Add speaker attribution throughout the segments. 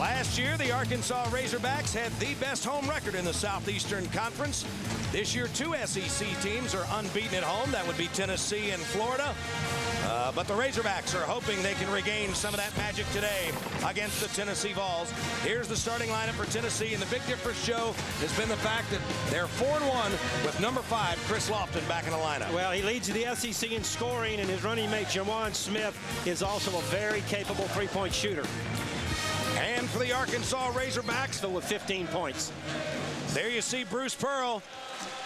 Speaker 1: Last year, the Arkansas Razorbacks had the best home record in the Southeastern Conference. This year, 2 SEC teams are unbeaten at home. That would be Tennessee and Florida. But the Razorbacks are hoping they can regain some of that magic today against the Tennessee Vols. Here's the starting lineup for Tennessee, and the big difference, Joe, has been the fact that they're 4-1 with number 5, Chris Lofton, back in the lineup.
Speaker 2: Well, he leads the SEC in scoring, and his running mate, Juwan Smith, is also a very capable three-point shooter.
Speaker 1: And for the Arkansas Razorbacks,
Speaker 2: with 15 points.
Speaker 1: There you see Bruce Pearl.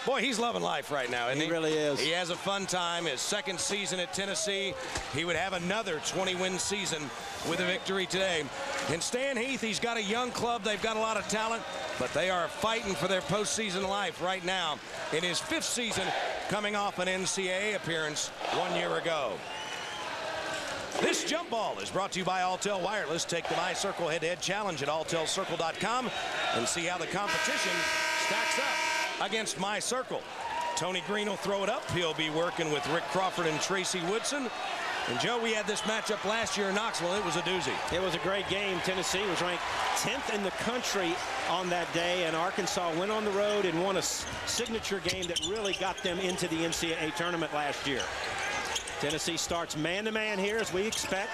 Speaker 1: Boy, he's loving life right now, isn't he?
Speaker 2: He really is.
Speaker 1: He has a fun time. His second season at Tennessee. He would have another 20-win season with a victory today. And Stan Heath, he's got a young club. They've got a lot of talent, but they are fighting for their postseason life right now in his 5th season, coming off an NCAA appearance 1 year ago. This jump ball is brought to you by Alltel Wireless. Take the MyCircle head-to-head challenge at alltelcircle.com and see how the competition stacks up against MyCircle. Tony Green will throw it up. He'll be working with Rick Crawford and Tracy Woodson. And Joe, we had this matchup last year in Knoxville. It was a doozy.
Speaker 2: It was a great game. Tennessee was ranked 10th in the country on that day, and Arkansas went on the road and won a signature game that really got them into the NCAA tournament last year. Tennessee starts man-to-man here, as we expect.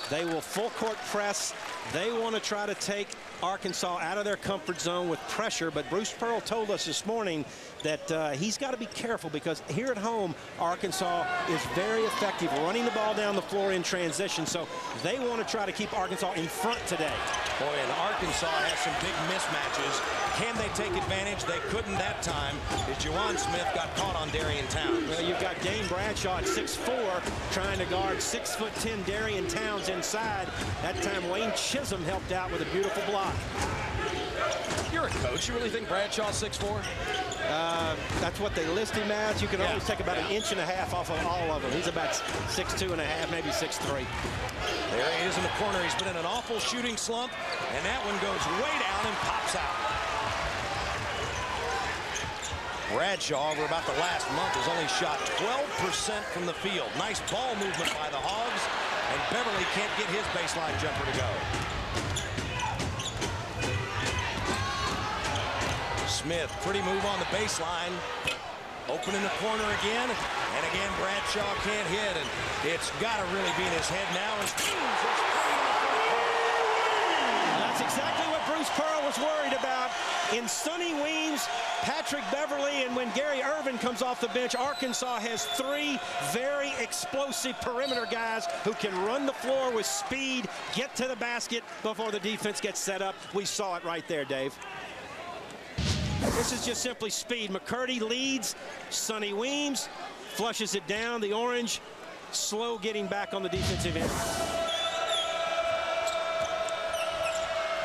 Speaker 2: They will full-court press. They want to try to take Arkansas out of their comfort zone with pressure, but Bruce Pearl told us this morning that he's got to be careful because here at home, Arkansas is very effective running the ball down the floor in transition, so they want to try to keep Arkansas in front today.
Speaker 1: Boy, and Arkansas has some big mismatches. Can they take advantage? They couldn't that time as Juwan Smith got caught on Darian Towns.
Speaker 2: Well, you've got Dane Bradshaw at 6'4", trying to guard 6'10" Darian Towns inside. That time Wayne Chisholm helped out with a beautiful block.
Speaker 1: You're a coach. You really think Bradshaw's 6'4"?
Speaker 2: That's what they list him as. You can always take about an inch and a half off of all of them. He's about 6'2.5", maybe 6'3".
Speaker 1: There he is in the corner. He's been in an awful shooting slump, and that one goes way down and pops out. Bradshaw, over about the last month, has only shot 12% from the field. Nice ball movement by the Hogs, and Beverly can't get his baseline jumper to go. Smith, pretty move on the baseline. Open in the corner again, and again Bradshaw can't hit, and it's got to really be in his head now.
Speaker 2: That's exactly what Bruce Pearl was worried about. In Sonny Weems, Patrick Beverly, and when Gary Irvin comes off the bench, Arkansas has 3 very explosive perimeter guys who can run the floor with speed, get to the basket before the defense gets set up. We saw it right there, Dave. This is just simply speed. McCurdy leads. Sonny Weems flushes it down. The orange slow getting back on the defensive end.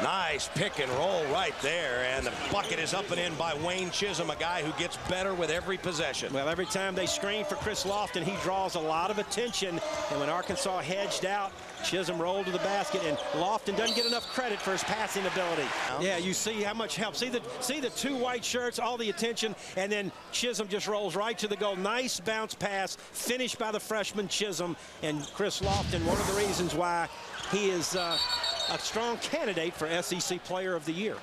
Speaker 1: Nice pick and roll right there, and the bucket is up and in by Wayne Chisholm, a guy who gets better with every possession.
Speaker 2: Well, every time they screen for Chris Lofton, he draws a lot of attention, and when Arkansas hedged out, Chisholm rolled to the basket, and Lofton doesn't get enough credit for his passing ability. Yeah, you see how much help. See the 2 white shirts, all the attention, and then Chisholm just rolls right to the goal. Nice bounce pass, finished by the freshman Chisholm, and Chris Lofton, one of the reasons why he is a strong candidate for SEC Player of the Year.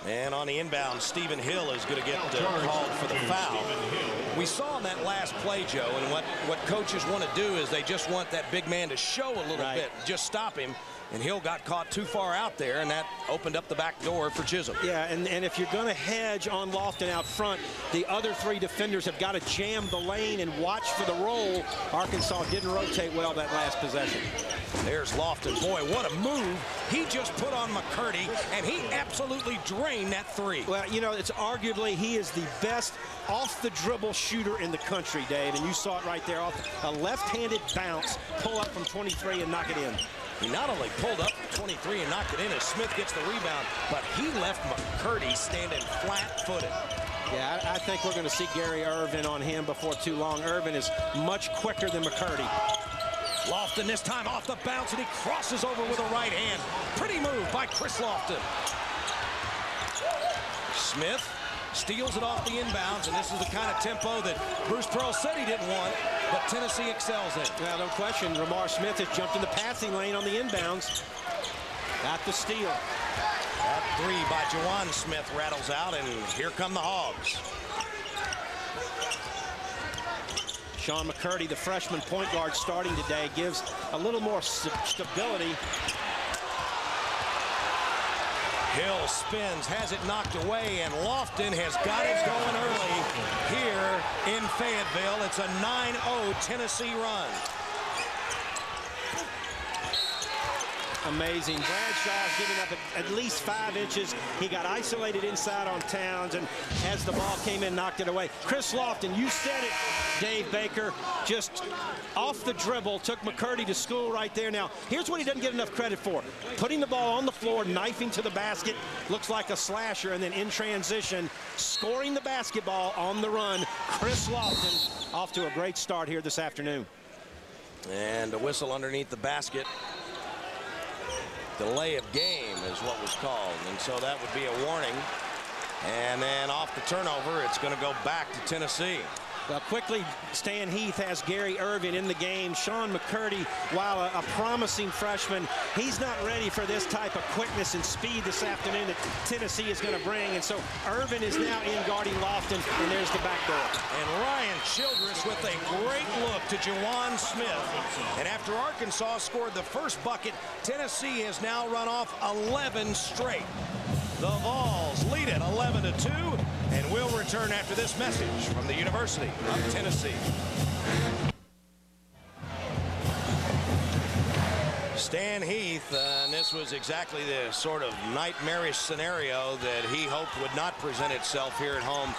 Speaker 1: And on the inbound, Stephen Hill is going to get called for the foul. We saw in that last play, Joe, and what coaches want to do is they just want that big man to show a little bit, just stop him. And Hill got caught too far out there, and that opened up the back door for Chisholm.
Speaker 2: Yeah, and if you're going to hedge on Lofton out front, the other 3 defenders have got to jam the lane and watch for the roll. Arkansas didn't rotate well that last possession.
Speaker 1: There's Lofton. Boy, what a move. He just put on McCurdy, and he absolutely drained that 3.
Speaker 2: Well, you know, it's arguably he is the best off-the-dribble shooter in the country, Dave, and you saw it right there. Off a left-handed bounce, pull up from 23 and knock it in.
Speaker 1: He not only pulled up from 23 and knocked it in as Smith gets the rebound, but he left McCurdy standing flat-footed.
Speaker 2: Yeah, I think we're going to see Gary Irvin on him before too long. Irvin is much quicker than McCurdy.
Speaker 1: Lofton this time off the bounce, and he crosses over with a right hand. Pretty move by Chris Lofton. Smith steals it off the inbounds, and this is the kind of tempo that Bruce Pearl said he didn't want, but Tennessee excels in.
Speaker 2: Well, no question, Ramar Smith has jumped in the passing lane on the inbounds. Got the steal.
Speaker 1: That three by Juwan Smith rattles out, and here come the Hogs.
Speaker 2: Sean McCurdy, the freshman point guard starting today, gives a little more stability.
Speaker 1: Hill spins, has it knocked away, and Lofton has got it going early here in Fayetteville. It's a 9-0 Tennessee run.
Speaker 2: Amazing. Bradshaw's giving up at least 5 inches. He got isolated inside on Towns, and as the ball came in, knocked it away. Chris Lofton, you said it, Dave Baker, just off the dribble, took McCurdy to school right there. Now, here's what he doesn't get enough credit for. Putting the ball on the floor, knifing to the basket, looks like a slasher, and then in transition, scoring the basketball on the run. Chris Lofton off to a great start here this afternoon.
Speaker 1: And a whistle underneath the basket. Delay of game is what was called, and so that would be a warning. And then off the turnover, it's going to go back to Tennessee.
Speaker 2: Well, quickly, Stan Heath has Gary Irvin in the game. Sean McCurdy, while a promising freshman, he's not ready for this type of quickness and speed this afternoon that Tennessee is going to bring. And so Irvin is now in guarding Lofton, and there's the back door.
Speaker 1: And Ryan Childress with a great look to Juwan Smith. And after Arkansas scored the first bucket, Tennessee has now run off 11 straight. The Vols lead it 11-2, and we'll return after this message from the University of Tennessee. Stan Heath, and this was exactly the sort of nightmarish scenario that he hoped would not present itself here at home.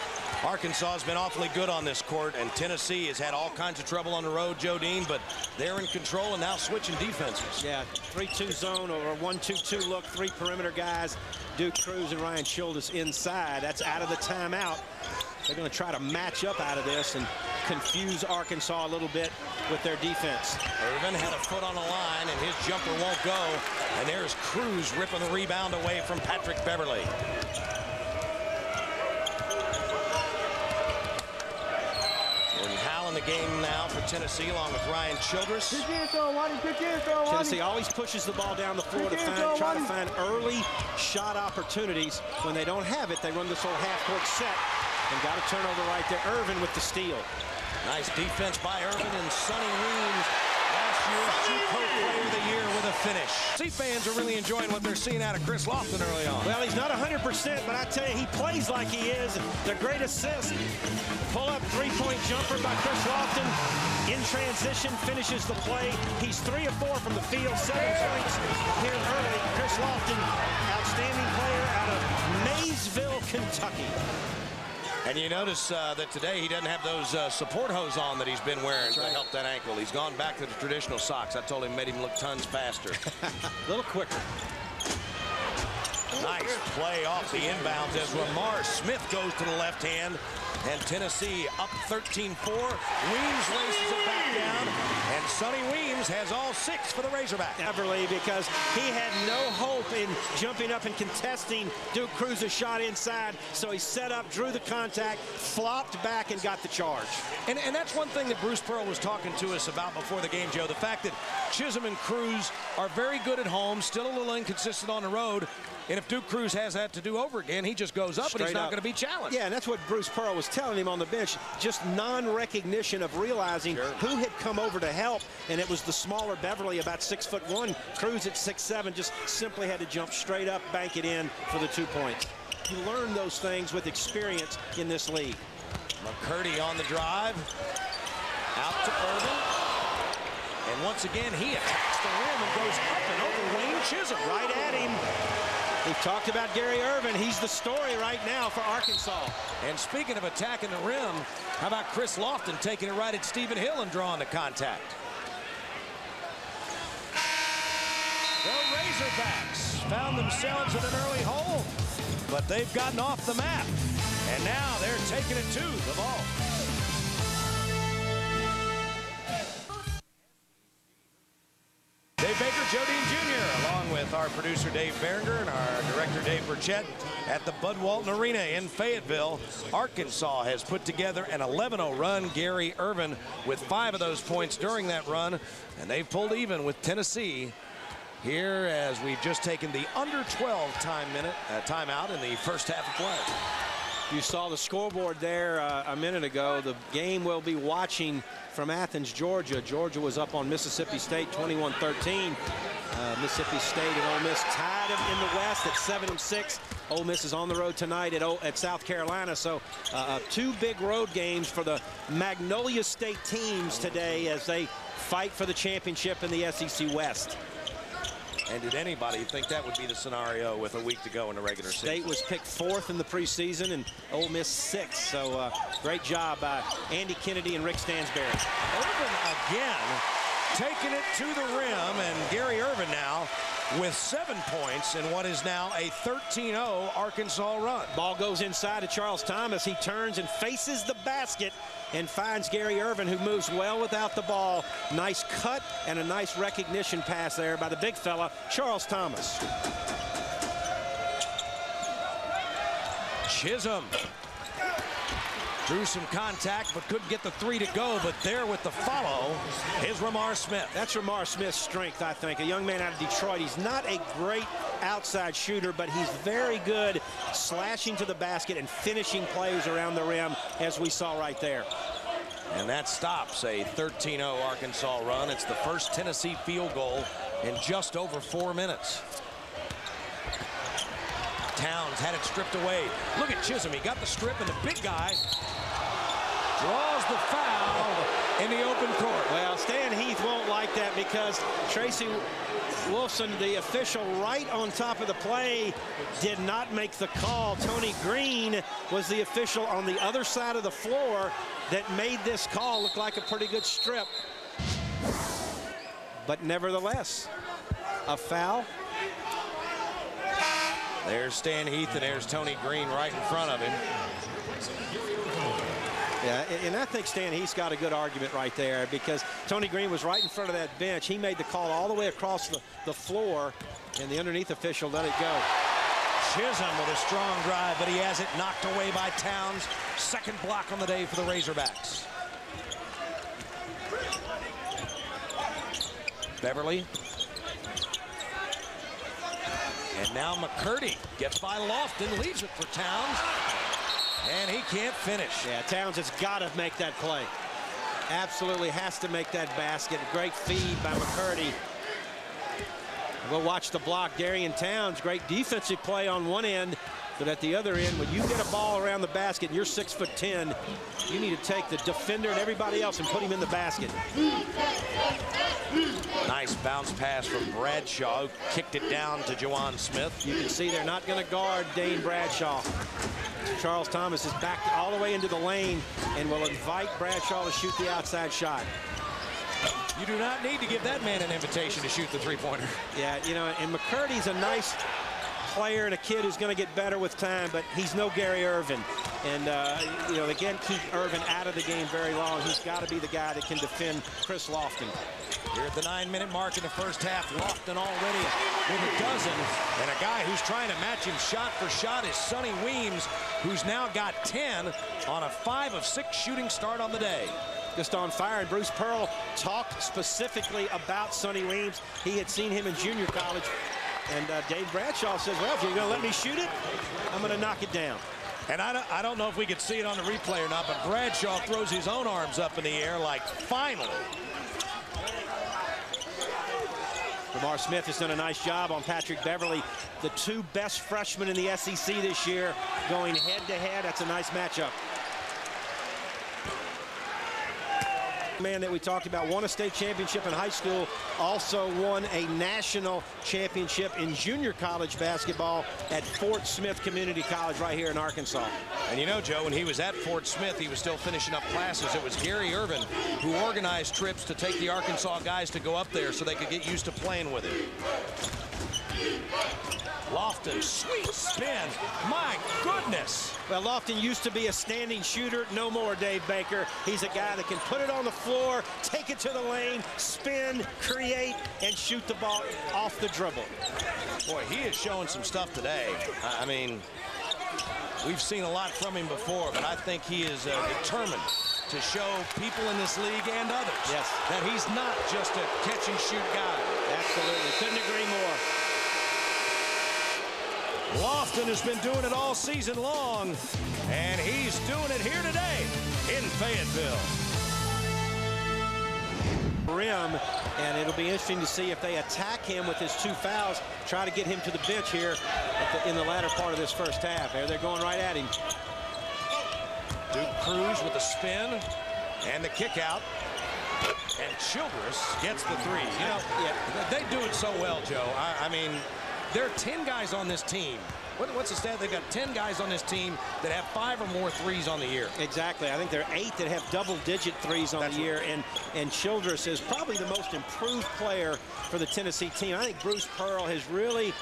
Speaker 1: Arkansas has been awfully good on this court, and Tennessee has had all kinds of trouble on the road, Joe Dean, but they're in control and now switching defenses.
Speaker 2: Yeah, 3-2 zone or a 1-2-2 look, 3 perimeter guys. Duke Cruz and Ryan Childress inside. That's out of the timeout. They're going to try to match up out of this and confuse Arkansas a little bit with their defense.
Speaker 1: Irvin had a foot on the line, and his jumper won't go. And there's Cruz ripping the rebound away from Patrick Beverly. Jordan Howell in the game now for Tennessee, along with Ryan Childress.
Speaker 2: Tennessee always pushes the ball down the floor to try to find early shot opportunities. When they don't have it, they run this whole half-court set. And got a turnover right there. Irvin with the steal.
Speaker 1: Nice defense by Irvin, and Sonny Weems, last year's JUCO Player of the Year, with a finish. Tennessee fans are really enjoying what they're seeing out of Chris Lofton early on.
Speaker 2: Well, he's not 100%, but I tell you, he plays like he is. The great assist. Pull-up three-point jumper by Chris Lofton. In transition, finishes the play. He's 3 of 4 from the field, 7 points here early. Chris Lofton, outstanding player out of Maysville, Kentucky.
Speaker 1: And you notice that today he doesn't have those support hose on that he's been wearing to help that ankle. He's gone back to the traditional socks. I told him made him look tons faster.
Speaker 2: A little quicker.
Speaker 1: Nice play off the inbounds as Lamar Smith goes to the left hand. And Tennessee up 13-4. Weems races it back down. And Sonny Weems has all 6 for the Razorbacks.
Speaker 2: Beverly, because he had no hope in jumping up and contesting Duke Cruz's shot inside. So he set up, drew the contact, flopped back, and got the charge.
Speaker 1: And that's one thing that Bruce Pearl was talking to us about before the game, Joe. The fact that Chisholm and Cruz are very good at home, still a little inconsistent on the road. And if Duke Cruz has that to do over again, he just goes up and he's not going to be challenged.
Speaker 2: Yeah, and that's what Bruce Pearl was telling him on the bench. Just non-recognition of realizing who had come over to help. And it was the smaller Beverly, about 6'1". Cruz at 6'7", just simply had to jump straight up, bank it in for the 2 points. You learn those things with experience in this league.
Speaker 1: McCurdy on the drive. Out to Irvin. And once again, he attacks the rim and goes up and over Wayne Chisholm.
Speaker 2: Right at him. We've talked about Gary Irvin. He's the story right now for Arkansas.
Speaker 1: And speaking of attacking the rim, how about Chris Lofton taking it right at Stephen Hill and drawing the contact? The Razorbacks found themselves in an early hole, but they've gotten off the map. And now they're taking it to the Vols. Dave Baker, Joe Dean Jr., along with our producer Dave Berenger and our director Dave Burchett at the Bud Walton Arena in Fayetteville. Arkansas has put together an 11-0 run. Gary Irvin with 5 of those points during that run, and they've pulled even with Tennessee here as we've just taken the under 12 timeout in the first half of play.
Speaker 2: You saw the scoreboard there a minute ago. The game we'll be watching from Athens, Georgia. Georgia was up on Mississippi State 21-13. Mississippi State and Ole Miss tied them in the West at 7-6. Ole Miss is on the road tonight at South Carolina. So two big road games for the Magnolia State teams today as they fight for the championship in the SEC West.
Speaker 1: And did anybody think that would be the scenario with a week to go in the regular season?
Speaker 2: State was picked 4th in the preseason and Ole Miss 6th. So great job by Andy Kennedy and Rick Stansberry.
Speaker 1: Irvin again taking it to the rim, and Gary Irvin now with 7 points in what is now a 13-0 Arkansas run.
Speaker 2: Ball goes inside to Charles Thomas. He turns and faces the basket and finds Gary Irvin, who moves well without the ball. Nice cut and a nice recognition pass there by the big fella, Charles Thomas.
Speaker 1: Chisholm drew some contact but couldn't get the 3 to go, but there with the follow is Ramar Smith.
Speaker 2: That's Ramar Smith's strength, I think. A young man out of Detroit. He's not a great outside shooter, but he's very good slashing to the basket and finishing plays around the rim, as we saw right there.
Speaker 1: And that stops a 13-0 Arkansas run. It's the first Tennessee field goal in just over 4 minutes. Towns had it stripped away. Look at Chisholm. He got the strip, and the big guy draws the foul in the open court.
Speaker 2: Well, Stan Heath won't like that because Tracy Wolfson, the official right on top of the play, did not make the call. Tony Green was the official on the other side of the floor that made this call look like a pretty good strip. But nevertheless, a foul.
Speaker 1: There's Stan Heath, and there's Tony Green right in front of him.
Speaker 2: Yeah, and I think Stan Heath's got a good argument right there because Tony Green was right in front of that bench. He made the call all the way across the floor, and the underneath official let it go.
Speaker 1: Chisholm with a strong drive, but he has it knocked away by Towns. Second block on the day for the Razorbacks. Beverly. And now McCurdy gets by Lofton, leaves it for Towns, and he can't finish.
Speaker 2: Yeah, Towns has got to make that play. Absolutely has to make that basket. Great feed by McCurdy. We'll watch the block. Darian Towns, great defensive play on one end, but at the other end, when you get a ball around the basket and you're 6'10", you need to take the defender and everybody else and put him in the basket.
Speaker 1: Nice bounce pass from Bradshaw, who kicked it down to Juwan Smith.
Speaker 2: You can see they're not going to guard Dane Bradshaw. Charles Thomas is back all the way into the lane and will invite Bradshaw to shoot the outside shot.
Speaker 1: You do not need to give that man an invitation to shoot the three-pointer.
Speaker 2: Yeah, you know, and McCurdy's a nice player and a kid who's going to get better with time, but he's no Gary Irvin. And, you know, again, keep Irvin out of the game very long. He's got to be the guy that can defend Chris Lofton.
Speaker 1: Here at the 9-minute mark in the first half, Lofton already with a dozen. And a guy who's trying to match him shot for shot is Sonny Weems, who's now got 10 on a 5 of 6 shooting start on the day.
Speaker 2: Just on fire, and Bruce Pearl talked specifically about Sonny Weems. He had seen him in junior college. And Dave Bradshaw says, well, if you're going to let me shoot it, I'm going to knock it down.
Speaker 1: And I don't know if we could see it on the replay or not, but Bradshaw throws his own arms up in the air like, finally.
Speaker 2: Ramar Smith has done a nice job on Patrick Beverly. The two best freshmen in the SEC this year going head-to-head. That's a nice matchup. Man that we talked about won a state championship in high school, also won a national championship in junior college basketball at Fort Smith Community College right here in Arkansas.
Speaker 1: And you know, Joe, when he was at Fort Smith, he was still finishing up classes. It was Gary Irvin who organized trips to take the Arkansas guys to go up there so they could get used to playing with him. Lofton, sweet spin. My goodness.
Speaker 2: Well, Lofton used to be a standing shooter. No more, Dave Baker. He's a guy that can put it on the floor, take it to the lane, spin, create, and shoot the ball off the dribble.
Speaker 1: Boy, he is showing some stuff today. I mean, we've seen a lot from him before, but I think he is determined to show people in this league and others that he's not just a catch-and-shoot guy.
Speaker 2: Absolutely. Couldn't agree more.
Speaker 1: Lofton has been doing it all season long, and he's doing it here today in Fayetteville.
Speaker 2: Rim, and it'll be interesting to see if they attack him with his 2 fouls, try to get him to the bench here in the latter part of this first half. There they're going right at him.
Speaker 1: Duke Cruz with the spin and the kick out. And Childress gets the 3. You know, they do it so well, Joe. I mean, there are 10 guys on this team. What's the stat? They've got 10 guys on this team that have 5 or more threes on the year.
Speaker 2: Exactly. I think there are 8 that have double-digit threes on the year, and Childress is probably the most improved player for the Tennessee team. I think Bruce Pearl has really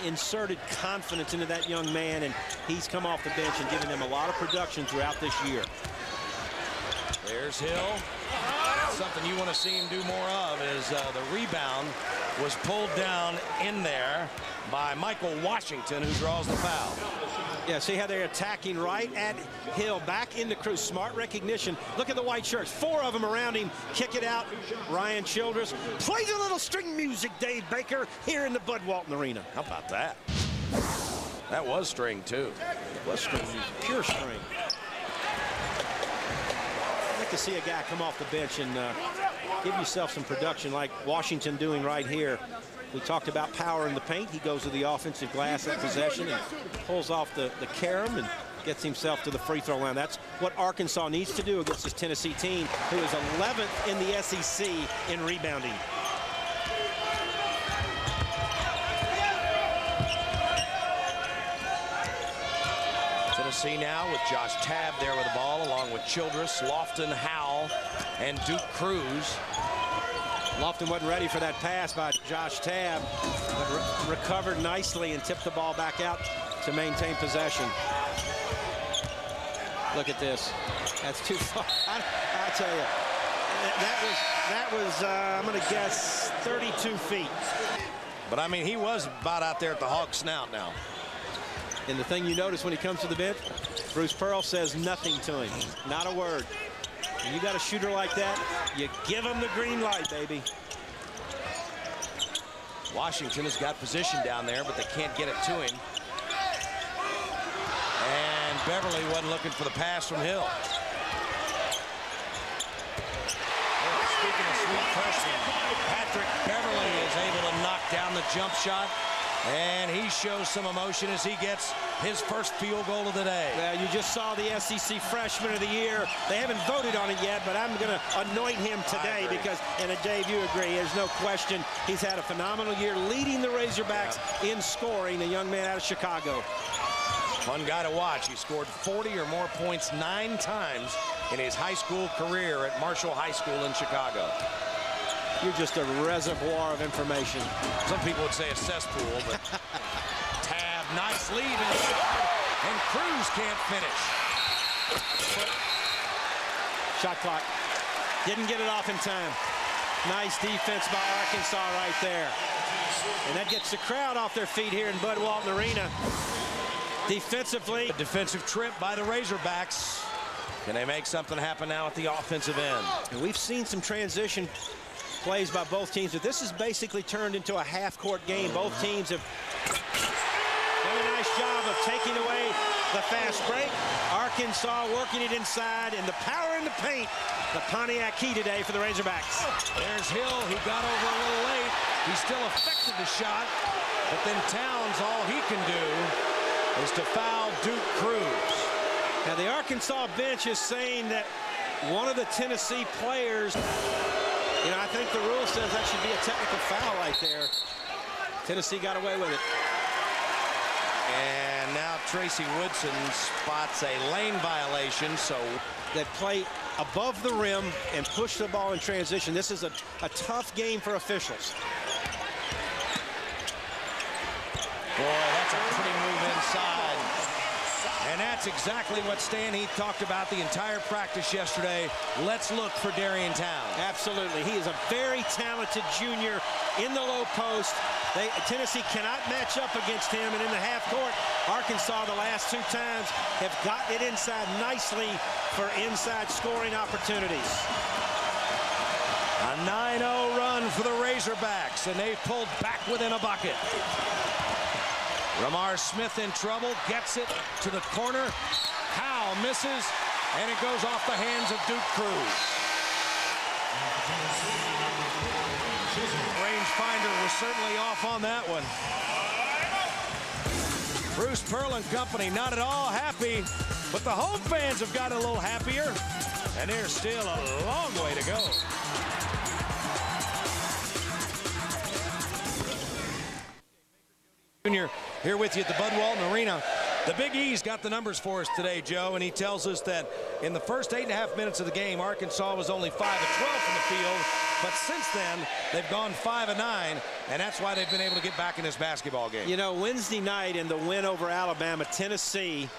Speaker 2: inserted confidence into that young man, and he's come off the bench and given them a lot of production throughout this year.
Speaker 1: There's Hill. Something you want to see him do more of is the rebound was pulled down in there by Michael Washington, who draws the foul.
Speaker 2: Yeah, see how they're attacking right at Hill, back into Cruz. Smart recognition. Look at the white shirts. 4 of them around him. Kick it out. Ryan Childress plays a little string music, Dave Baker, here in the Bud Walton Arena.
Speaker 1: How about that? That was string, too.
Speaker 2: It was string music, pure string. I'd like to see a guy come off the bench and give yourself some production like Washington doing right here. We talked about power in the paint. He goes to the offensive glass at possession and pulls off the carom and gets himself to the free throw line. That's what Arkansas needs to do against this Tennessee team, who is 11th in the SEC in rebounding.
Speaker 1: Tennessee now with Josh Tabb there with the ball, along with Childress, Lofton, Howell, and Duke Cruz.
Speaker 2: Lofton wasn't ready for that pass by Josh Tabb, but recovered nicely and tipped the ball back out to maintain possession. Look at this. That's too far. I tell you, that was I'm going to guess 32 feet.
Speaker 1: But, I mean, he was about out there at the hog snout now.
Speaker 2: And the thing you notice when he comes to the bench, Bruce Pearl says nothing to him. Not a word. And you got a shooter like that, you give him the green light, baby.
Speaker 1: Washington has got position down there, but they can't get it to him. And Beverly wasn't looking for the pass from Hill. Well, speaking of sweet freshman, Patrick Beverly is able to knock down the jump shot. And he shows some emotion as he gets his first field goal of the day.
Speaker 2: Well, you just saw the SEC Freshman of the Year. They haven't voted on it yet, but I'm going to anoint him today because, and Dave, you agree, there's no question he's had a phenomenal year leading the Razorbacks in scoring, the young man out of Chicago.
Speaker 1: Fun guy to watch. He scored 40 or more points 9 times in his high school career at Marshall High School in Chicago.
Speaker 2: You're just a reservoir of information.
Speaker 1: Some people would say a cesspool, but Tabb, nice lead inside, and Cruz can't finish.
Speaker 2: Shot clock. Didn't get it off in time. Nice defense by Arkansas right there. And that gets the crowd off their feet here in Bud Walton Arena. Defensively.
Speaker 1: A defensive trip by the Razorbacks. Can they make something happen now at the offensive end?
Speaker 2: And we've seen some transition plays by both teams, but this has basically turned into a half-court game. Both teams have done a nice job of taking away the fast break. Arkansas working it inside, and the power in the paint. The Pontiac key today for the Razorbacks.
Speaker 1: There's Hill. He got over a little late. He still affected the shot, but then Towns, all he can do is to foul Duke Cruz.
Speaker 2: Now, the Arkansas bench is saying that one of the Tennessee players, you know, I think the rule says that should be a technical foul right there. Tennessee got away with it.
Speaker 1: And now Tracy Woodson spots a lane violation, so
Speaker 2: that play above the rim and push the ball in transition. This is a tough game for officials.
Speaker 1: Boy, that's a pretty move inside. And that's exactly what Stan Heath talked about the entire practice yesterday. Let's look for Darian Towns.
Speaker 2: Absolutely. He is a very talented junior in the low post. Tennessee cannot match up against him. And in the half court, Arkansas the last 2 times have gotten it inside nicely for inside scoring opportunities.
Speaker 1: A 9-0 run run for the Razorbacks, and they've pulled back within a bucket. Ramar Smith in trouble, gets it to the corner. Howe misses, and it goes off the hands of Duke Cruz. Rangefinder was certainly off on that one. Bruce Pearl and company not at all happy, but the home fans have got a little happier, and there's still a long way to go. Junior here with you at the Bud Walton Arena. The Big E's got the numbers for us today, Joe, and he tells us that in the first 8.5 minutes of the game, Arkansas was only 5 of 12 from the field, but since then, they've gone 5 of 9, and that's why they've been able to get back in this basketball game.
Speaker 2: You know, Wednesday night in the win over Alabama, Tennessee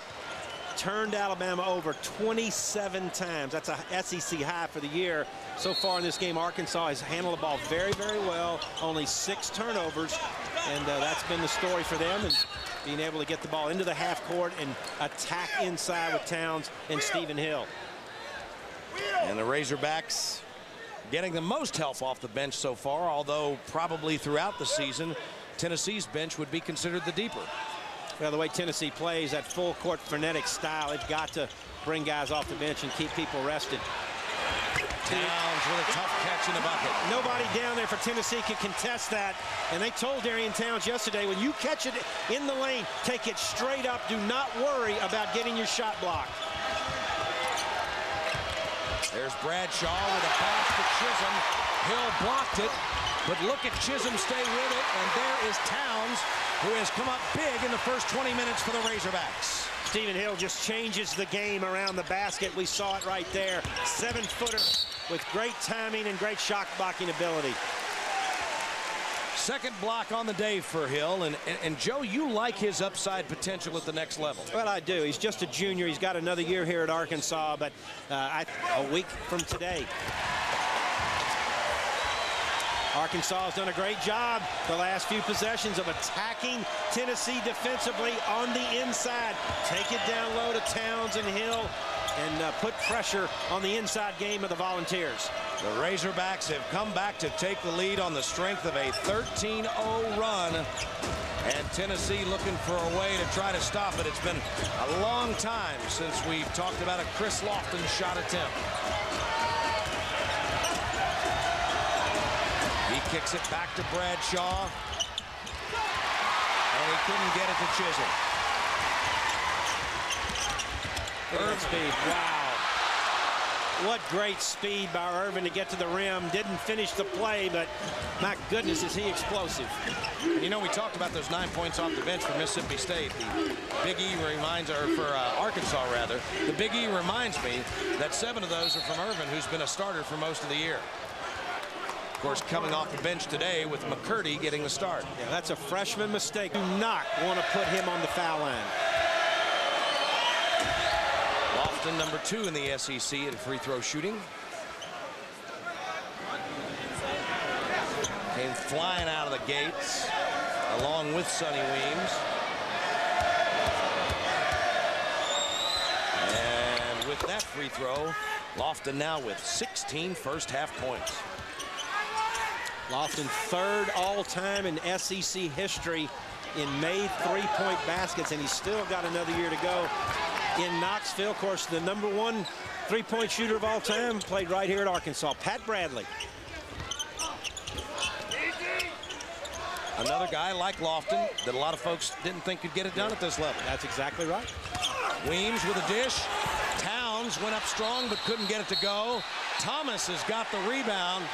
Speaker 2: turned Alabama over 27 times. That's a SEC high for the year. So far in this game, Arkansas has handled the ball very, very well. Only 6 turnovers, and that's been the story for them. And being able to get the ball into the half court and attack inside with Towns and Stephen Hill.
Speaker 1: And the Razorbacks getting the most help off the bench so far, although probably throughout the season, Tennessee's bench would be considered the deeper.
Speaker 2: Well, the way Tennessee plays, that full court frenetic style, they've got to bring guys off the bench and keep people rested.
Speaker 1: Towns with a tough catch in the bucket.
Speaker 2: Nobody down there for Tennessee can contest that. And they told Darian Towns yesterday, when you catch it in the lane, take it straight up. Do not worry about getting your shot blocked.
Speaker 1: There's Bradshaw with a pass to Chisholm. Hill blocked it, but look at Chisholm stay with it. And there is Towns, who has come up big in the first 20 minutes for the Razorbacks.
Speaker 2: Stephen Hill just changes the game around the basket. We saw it right there. 7-footer with great timing and great shot blocking ability.
Speaker 1: Second block on the day for Hill. And Joe, you like his upside potential at the next level.
Speaker 2: Well, I do. He's just a junior. He's got another year here at Arkansas, but a week from today. Arkansas has done a great job the last few possessions of attacking Tennessee defensively on the inside. Take it down low to Towns and Hill and put pressure on the inside game of the Volunteers.
Speaker 1: The Razorbacks have come back to take the lead on the strength of a 13-0 run. And Tennessee looking for a way to try to stop it. It's been a long time since we've talked about a Chris Lofton shot attempt. He kicks it back to Bradshaw. And he couldn't get it to Chisholm.
Speaker 2: Irvin speed, wow. What great speed by Irvin to get to the rim. Didn't finish the play, but my goodness, is he explosive.
Speaker 1: You know, we talked about those 9 points off the bench for Mississippi State. The Big E reminds, or for Arkansas rather, the Big E reminds me that 7 of those are from Irvin, who's been a starter for most of the year. Of course, coming off the bench today with McCurdy getting the start.
Speaker 2: Yeah, that's a freshman mistake. Do not want to put him on the foul line.
Speaker 1: Lofton, number 2 in the SEC in free throw shooting. Came flying out of the gates along with Sonny Weems. And with that free throw, Lofton now with 16 first half points.
Speaker 2: Lofton third all-time in SEC history in made three-point baskets, and he's still got another year to go in Knoxville. Of course, the number 1 three-point shooter of all time played right here at Arkansas, Pat Bradley.
Speaker 1: Another guy like Lofton that a lot of folks didn't think could get it done at this level.
Speaker 2: That's exactly right.
Speaker 1: Weems with a dish. Towns went up strong but couldn't get it to go. Thomas has got the rebound.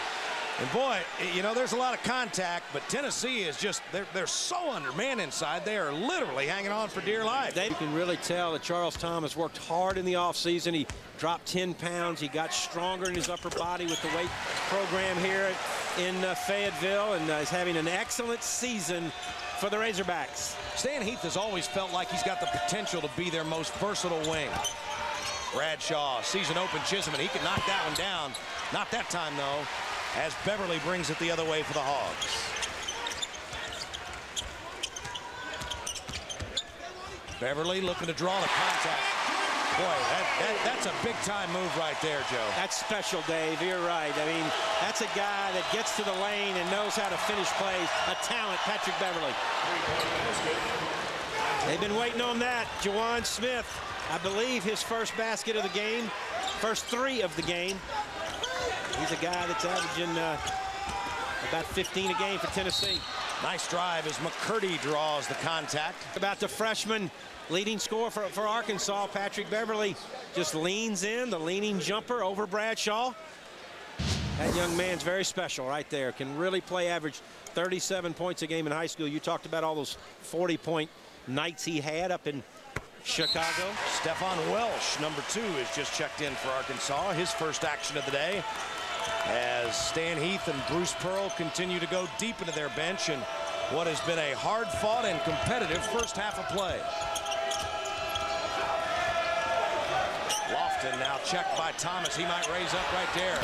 Speaker 1: And boy, you know, there's a lot of contact, but Tennessee is just, they're so undermanned inside. They are literally hanging on for dear life.
Speaker 2: You can really tell that Charles Thomas worked hard in the offseason. He dropped 10 pounds. He got stronger in his upper body with the weight program here in Fayetteville, and is having an excellent season for the Razorbacks.
Speaker 1: Stan Heath has always felt like he's got the potential to be their most versatile wing. Bradshaw sees an open Chisholm, and he can knock that one down. Not that time, though, as Beverly brings it the other way for the Hogs. Beverly looking to draw the contact. Boy, that's a big-time move right there, Joe.
Speaker 2: That's special, Dave. You're right. I mean, that's a guy that gets to the lane and knows how to finish plays. A talent, Patrick Beverly. They've been waiting on that. Juwan Smith, I believe his first basket of the game, first 3 of the game. He's a guy that's averaging about 15 a game for Tennessee.
Speaker 1: Nice drive as McCurdy draws the contact.
Speaker 2: About the freshman leading scorer for Arkansas, Patrick Beverly, just leans in, the leaning jumper over Bradshaw. That young man's very special right there. Can really play, average 37 points a game in high school. You talked about all those 40-point nights he had up in Chicago.
Speaker 1: Stefan Welsh, number 2, has just checked in for Arkansas. His first action of the day, as Stan Heath and Bruce Pearl continue to go deep into their bench in what has been a hard-fought and competitive first half of play. Lofton now checked by Thomas. He might raise up right there.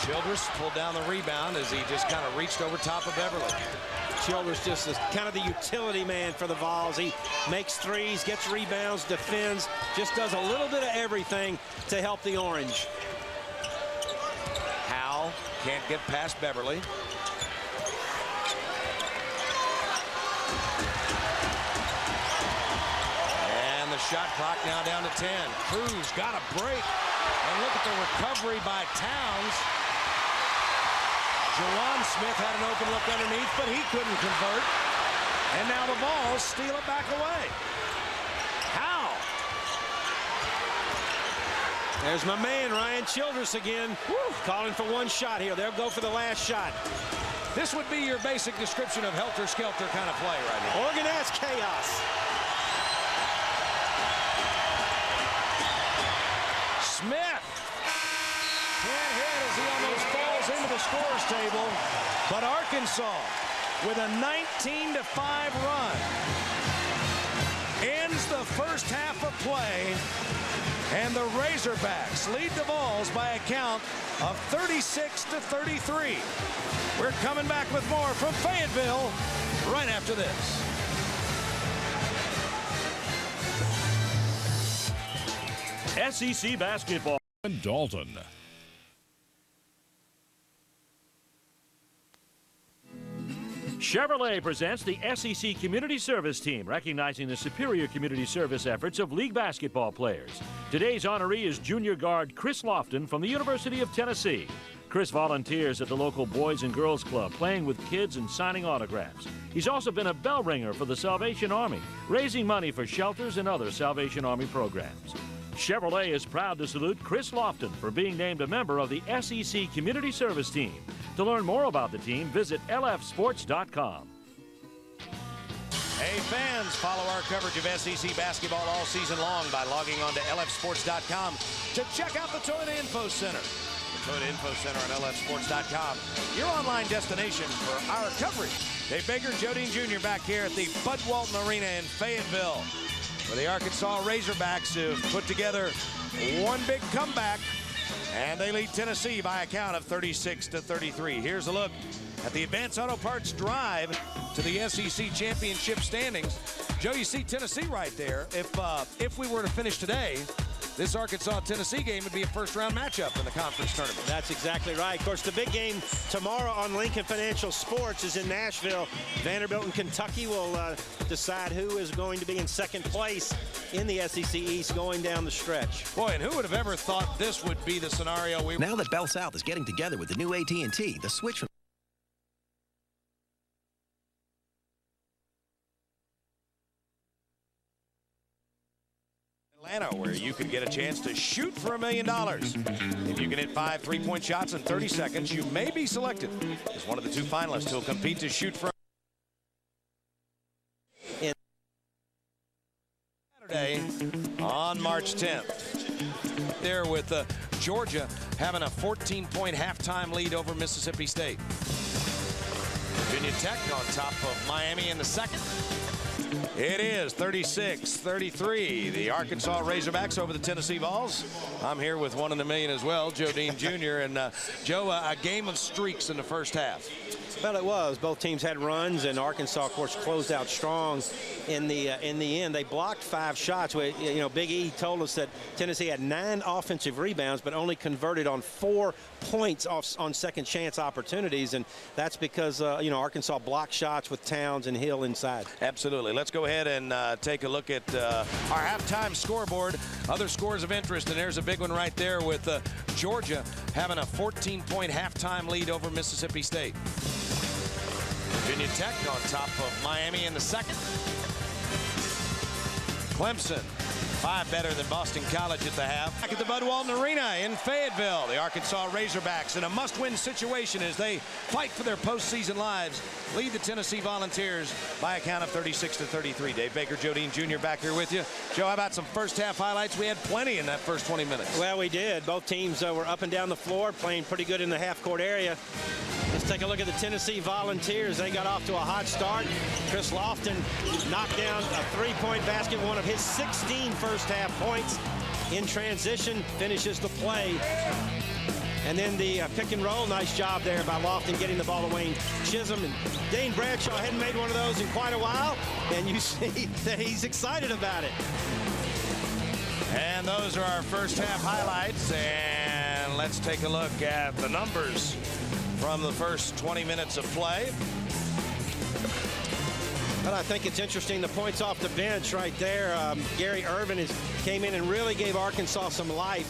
Speaker 1: Childress pulled down the rebound as he just kind of reached over top of Beverly.
Speaker 2: Childress just is kind of the utility man for the Vols. He makes threes, gets rebounds, defends, just does a little bit of everything to help the Orange.
Speaker 1: Howell can't get past Beverly. And the shot clock now down to 10. Cruz got a break. And look at the recovery by Towns. Juwan Smith had an open look underneath, but he couldn't convert. And now the Vols steal it back away. How?
Speaker 2: There's my man, Ryan Childress again. Woo. Calling for one shot here. They'll go for the last shot.
Speaker 1: This would be your basic description of helter-skelter kind of play right now.
Speaker 2: Organized chaos.
Speaker 1: Smith can't hit as he almost falls into the scorer's table. But Arkansas, with a 19-5 run, ends the first half of play, and the Razorbacks lead the Vols by a count of 36-33. We're coming back with more from Fayetteville right after this.
Speaker 3: SEC basketball. Dalton. Chevrolet presents the SEC Community Service Team, recognizing the superior community service efforts of league basketball players. Today's honoree is junior guard Chris Lofton from the University of Tennessee. Chris volunteers at the local Boys and Girls Club, playing with kids and signing autographs. He's also been a bell ringer for the Salvation Army, raising money for shelters and other Salvation Army programs. Chevrolet is proud to salute Chris Lofton for being named a member of the SEC Community Service Team. To learn more about the team, visit lfsports.com.
Speaker 1: Hey fans, follow our coverage of SEC basketball all season long by logging on to lfsports.com to check out the Toyota Info Center. The Toyota Info Center on lfsports.com, your online destination for our coverage. Dave Baker, Joe Dean Jr. back here at the Bud Walton Arena in Fayetteville, where the Arkansas Razorbacks have put together one big comeback, and they lead Tennessee by a count of 36-33. Here's a look at the Advance Auto Parts drive to the SEC championship standings. Joe, you see Tennessee right there. If we were to finish today, this Arkansas-Tennessee game would be a first-round matchup in the conference tournament.
Speaker 2: That's exactly right. Of course, the big game tomorrow on Lincoln Financial Sports is in Nashville. Vanderbilt and Kentucky will decide who is going to be in second place in the SEC East going down the stretch.
Speaker 1: Boy, and who would have ever thought this would be the scenario we...
Speaker 4: Now that Bell South is getting together with the new AT&T, the switch from
Speaker 1: Atlanta, where you could get a chance to shoot for $1 million. If you can hit 5 three-point shots in 30 seconds, you may be selected as one of the 2 finalists who'll compete to shoot for Saturday on March 10th. There with Georgia having a 14-point halftime lead over Mississippi State. Virginia Tech on top of Miami in the second. It is 36-33. The Arkansas Razorbacks over the Tennessee Vols. I'm here with one in a million as well, Joe Dean Jr. And Joe, a game of streaks in the first half.
Speaker 2: Well, it was. Both teams had runs, and Arkansas, of course, closed out strong in the end. They blocked 5 shots. You know, Big E told us that Tennessee had 9 offensive rebounds, but only converted on 4 points on second chance opportunities, and that's because you know, Arkansas blocked shots with Towns and Hill inside.
Speaker 1: Absolutely. Let's go ahead and take a look at our halftime scoreboard. Other scores of interest, and there's a big one right there with Georgia having a 14-point halftime lead over Mississippi State. Virginia Tech on top of Miami in the second. Clemson 5 better than Boston College at the half. Back at the Bud Walton Arena in Fayetteville, the Arkansas Razorbacks in a must-win situation as they fight for their postseason lives, lead the Tennessee Volunteers by a count of 36-33. Dave Baker, Joe Dean Jr. back here with you. Joe, how about some first half highlights? We had plenty in that first 20 minutes.
Speaker 2: Well, we did. Both teams were up and down the floor, playing pretty good in the half-court area. Let's take a look at the Tennessee Volunteers. They got off to a hot start. Chris Lofton knocked down a 3-point basket, one of his 16 first half points. In transition, finishes the play. And then the pick and roll, nice job there by Lofton getting the ball to Wayne Chisholm. And Dane Bradshaw hadn't made one of those in quite a while, and you see that he's excited about it.
Speaker 1: And those are our first half highlights, and let's take a look at the numbers from the first 20 minutes of play.
Speaker 2: But I think it's interesting, the points off the bench right there. Gary Irvin came in and really gave Arkansas some life.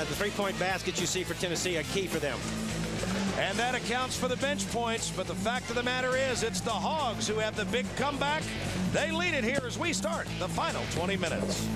Speaker 2: The 3-point baskets you see for Tennessee are key for them.
Speaker 1: And that accounts for the bench points, but the fact of the matter is it's the Hogs who have the big comeback. They lead it here as we start the final 20 minutes.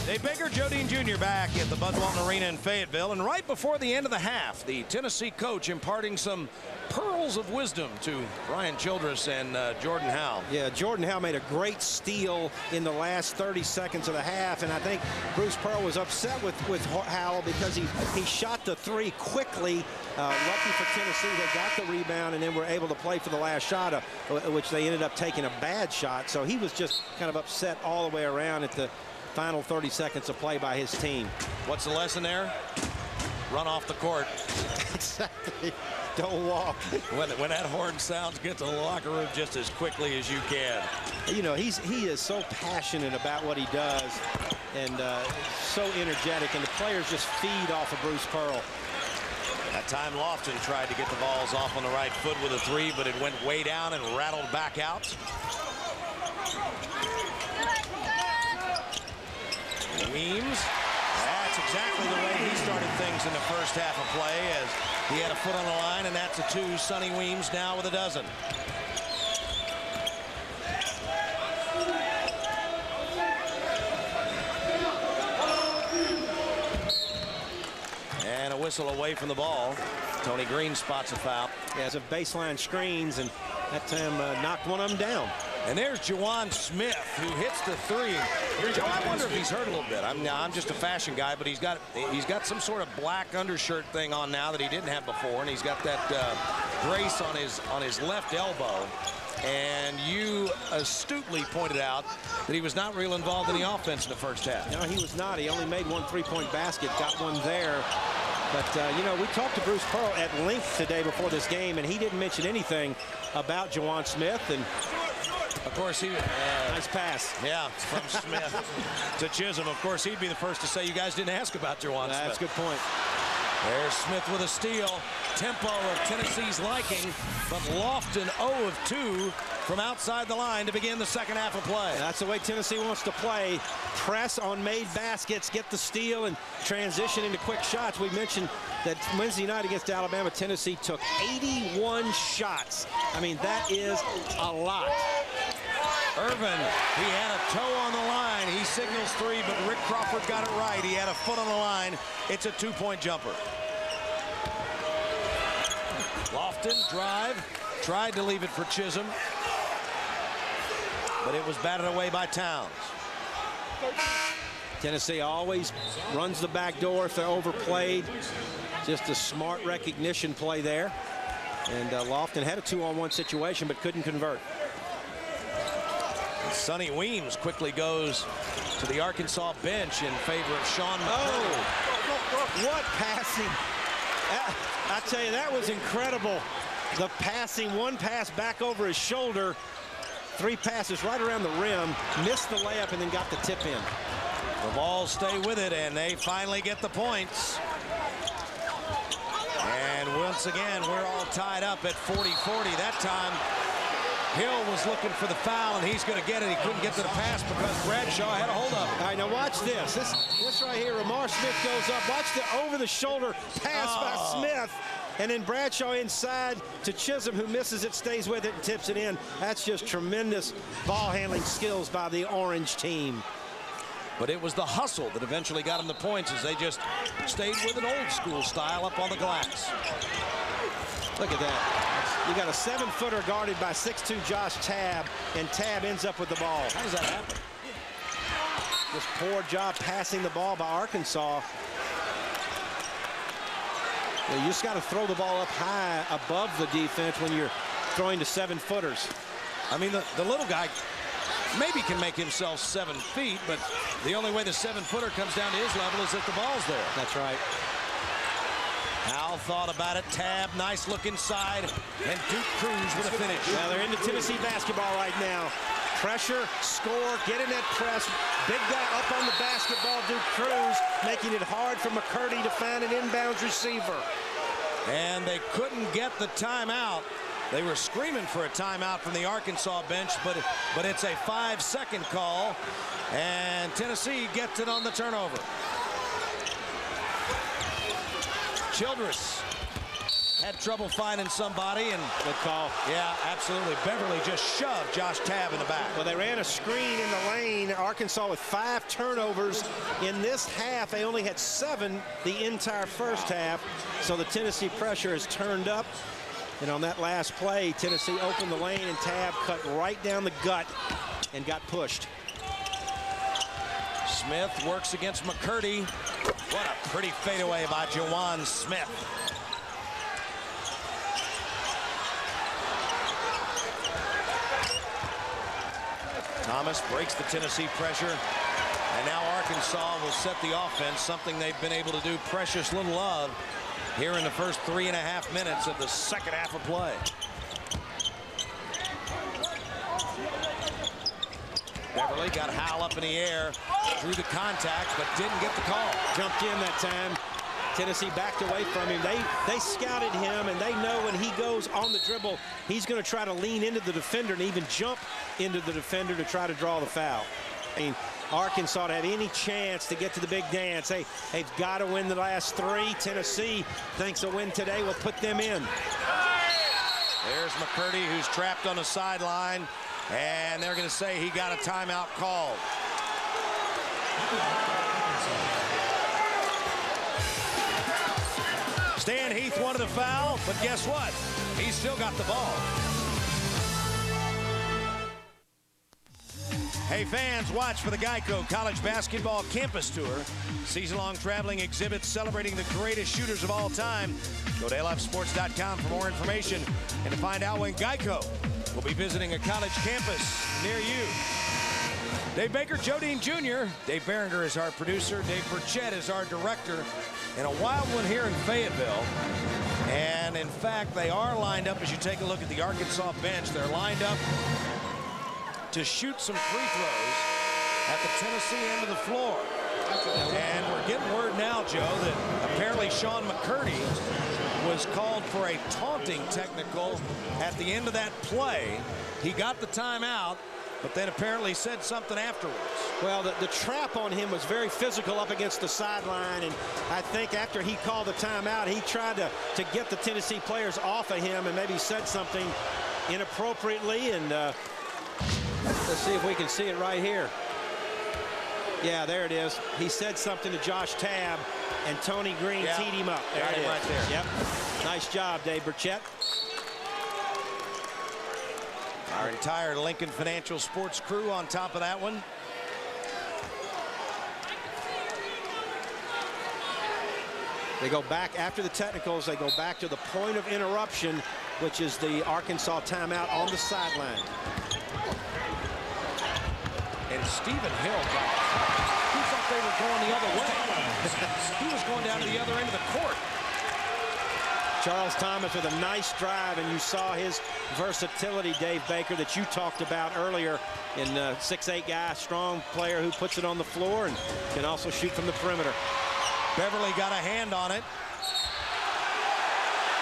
Speaker 1: Dave Baker, Joe Dean Jr. back at the Bud Walton Arena in Fayetteville, and right before the end of the half, the Tennessee coach imparting some pearls of wisdom to Brian Childress and Jordan Howell.
Speaker 2: Yeah, Jordan Howell made a great steal in the last 30 seconds of the half, and I think Bruce Pearl was upset with Howell because he shot the 3 quickly. Lucky for Tennessee, they got the rebound and then were able to play for the last shot, which they ended up taking a bad shot. So he was just kind of upset all the way around at the final 30 seconds of play by his team.
Speaker 1: What's the lesson there? Run off the court.
Speaker 2: Exactly. Don't walk.
Speaker 1: When that horn sounds, get to the locker room just as quickly as you can.
Speaker 2: You know, he is so passionate about what he does and so energetic, and the players just feed off of Bruce Pearl.
Speaker 1: That time Lofton tried to get the balls off on the right foot with a 3, but it went way down and rattled back out. Weems, that's exactly the way he started things in the first half of play, as he had a foot on the line, and that's a 2. Sonny Weems now with a dozen. And a whistle away from the ball. Tony Green spots a foul.
Speaker 2: He has a baseline screens, and that time knocked one of them down.
Speaker 1: And there's Juwan Smith, who hits the 3. Joe, I wonder if he's hurt a little bit. I'm just a fashion guy, but he's got some sort of black undershirt thing on now that he didn't have before, and he's got that brace on his left elbow. And you astutely pointed out that he was not real involved in the offense in the first half.
Speaker 2: No, he was not. He only made one 3-point basket, got one there. But, you know, we talked to Bruce Pearl at length today before this game, and he didn't mention anything about Juwan Smith. And
Speaker 1: of course, he
Speaker 2: nice pass.
Speaker 1: Yeah, from Smith to Chisholm. Of course, he'd be the first to say you guys didn't ask about Juwan Smith.
Speaker 2: That's a good point.
Speaker 1: There's Smith with a steal. Tempo of Tennessee's liking, but Lofton 0 of 2 from outside the line to begin the second half of play.
Speaker 2: That's the way Tennessee wants to play. Press on made baskets, get the steal, and transition into quick shots. We mentioned that Wednesday night against Alabama, Tennessee took 81 shots. I mean, that is a lot.
Speaker 1: Irvin, he had a toe on the line. He signals 3, but Rick Crawford got it right. He had a foot on the line. It's a 2-point jumper. Lofton, drive, tried to leave it for Chisholm, but it was batted away by Towns.
Speaker 2: Tennessee always runs the back door if they're overplayed. Just a smart recognition play there. And Lofton had a 2-on-1 situation, but couldn't convert.
Speaker 1: Sonny Weems quickly goes to the Arkansas bench in favor of Sean McCurdy.
Speaker 2: Oh, what passing. I tell you, that was incredible. The passing, one pass back over his shoulder, 3 passes right around the rim, missed the layup, and then got the tip in.
Speaker 1: The Vols stay with it, and they finally get the points. And once again, we're all tied up at 40-40. That time, Hill was looking for the foul, and he's going to get it. He couldn't get to the pass because Bradshaw had a hold of him.
Speaker 2: All right, now watch this. This right here, Ramar Smith goes up. Watch the over-the-shoulder pass by Smith. And then Bradshaw inside to Chisholm, who misses it, stays with it, and tips it in. That's just tremendous ball handling skills by the Orange team.
Speaker 1: But it was the hustle that eventually got them the points as they just stayed with an old school style up on the glass.
Speaker 2: Look at that. You got a 7-footer guarded by 6'2" Josh Tabb, and Tabb ends up with the ball.
Speaker 1: How does that happen?
Speaker 2: Just poor job passing the ball by Arkansas. You just got to throw the ball up high above the defense when you're throwing to 7-footers.
Speaker 1: I mean, the little guy maybe can make himself 7 feet, but the only way the 7-footer comes down to his level is if the ball's there.
Speaker 2: That's right.
Speaker 1: Hal thought about it. Tabb, nice look inside, and Duke Cruz with a finish.
Speaker 2: Now they're into Tennessee basketball right now. Pressure, score, get in that press. Big guy up on the basketball, Duke Cruz, making it hard for McCurdy to find an inbounds receiver.
Speaker 1: And they couldn't get the timeout. They were screaming for a timeout from the Arkansas bench, but it's a 5-second call, and Tennessee gets it on the turnover. Childress had trouble finding somebody, and
Speaker 2: good call.
Speaker 1: Yeah, absolutely. Beverly just shoved Josh Tabb in the back.
Speaker 2: Well, they ran a screen in the lane. Arkansas with 5 turnovers in this half. They only had 7 the entire first half, so the Tennessee pressure has turned up. And on that last play, Tennessee opened the lane, and Tabb cut right down the gut and got pushed.
Speaker 1: Smith works against McCurdy. What a pretty fadeaway by Jawan Smith. Thomas breaks the Tennessee pressure, and now Arkansas will set the offense, something they've been able to do precious little of here in the first 3.5 minutes of the second half of play. Beverly got Howell up in the air, through the contact, but didn't get the call.
Speaker 2: Jumped in that time. Tennessee backed away from him. They scouted him, and they know when he goes on the dribble, he's going to try to lean into the defender and even jump into the defender to try to draw the foul. I mean, Arkansas to have any chance to get to the big dance. They've got to win the last 3. Tennessee thinks a win today will put them in.
Speaker 1: There's McCurdy, who's trapped on the sideline, and they're going to say he got a timeout called. Stan Heath wanted a foul, but guess what? He's still got the ball. Hey fans, watch for the Geico College Basketball Campus Tour. Season-long traveling exhibits celebrating the greatest shooters of all time. Go to lfsports.com for more information and to find out when Geico will be visiting a college campus near you. Dave Baker, Joe Dean Jr. Dave Berenger is our producer. Dave Burchett is our director. And a wild one here in Fayetteville. And in fact, they are lined up, as you take a look at the Arkansas bench, they're lined up to shoot some free throws at the Tennessee end of the floor. And we're getting word now, Joe, that apparently Sean McCurdy was called for a taunting technical at the end of that play. He got the timeout, but then apparently said something afterwards.
Speaker 2: Well, the trap on him was very physical up against the sideline, and I think after he called the timeout, he tried to get the Tennessee players off of him and maybe said something inappropriately, and let's see if we can see it right here. Yeah, there it is. He said something to Josh Tabb, and Tony Green teed him up. There it is.
Speaker 1: Right there.
Speaker 2: Yep. Nice job, Dave Burchett.
Speaker 1: Our entire Lincoln Financial Sports crew on top of that one.
Speaker 2: They go back after the technicals. They go back to the point of interruption, which is the Arkansas timeout on the sideline.
Speaker 1: And Stephen Hill he thought they were going the other way. He was going down to the other end of the court.
Speaker 2: Charles Thomas with a nice drive, and you saw his versatility, Dave Baker, that you talked about earlier in 6'8" guy, strong player who puts it on the floor and can also shoot from the perimeter.
Speaker 1: Beverly got a hand on it.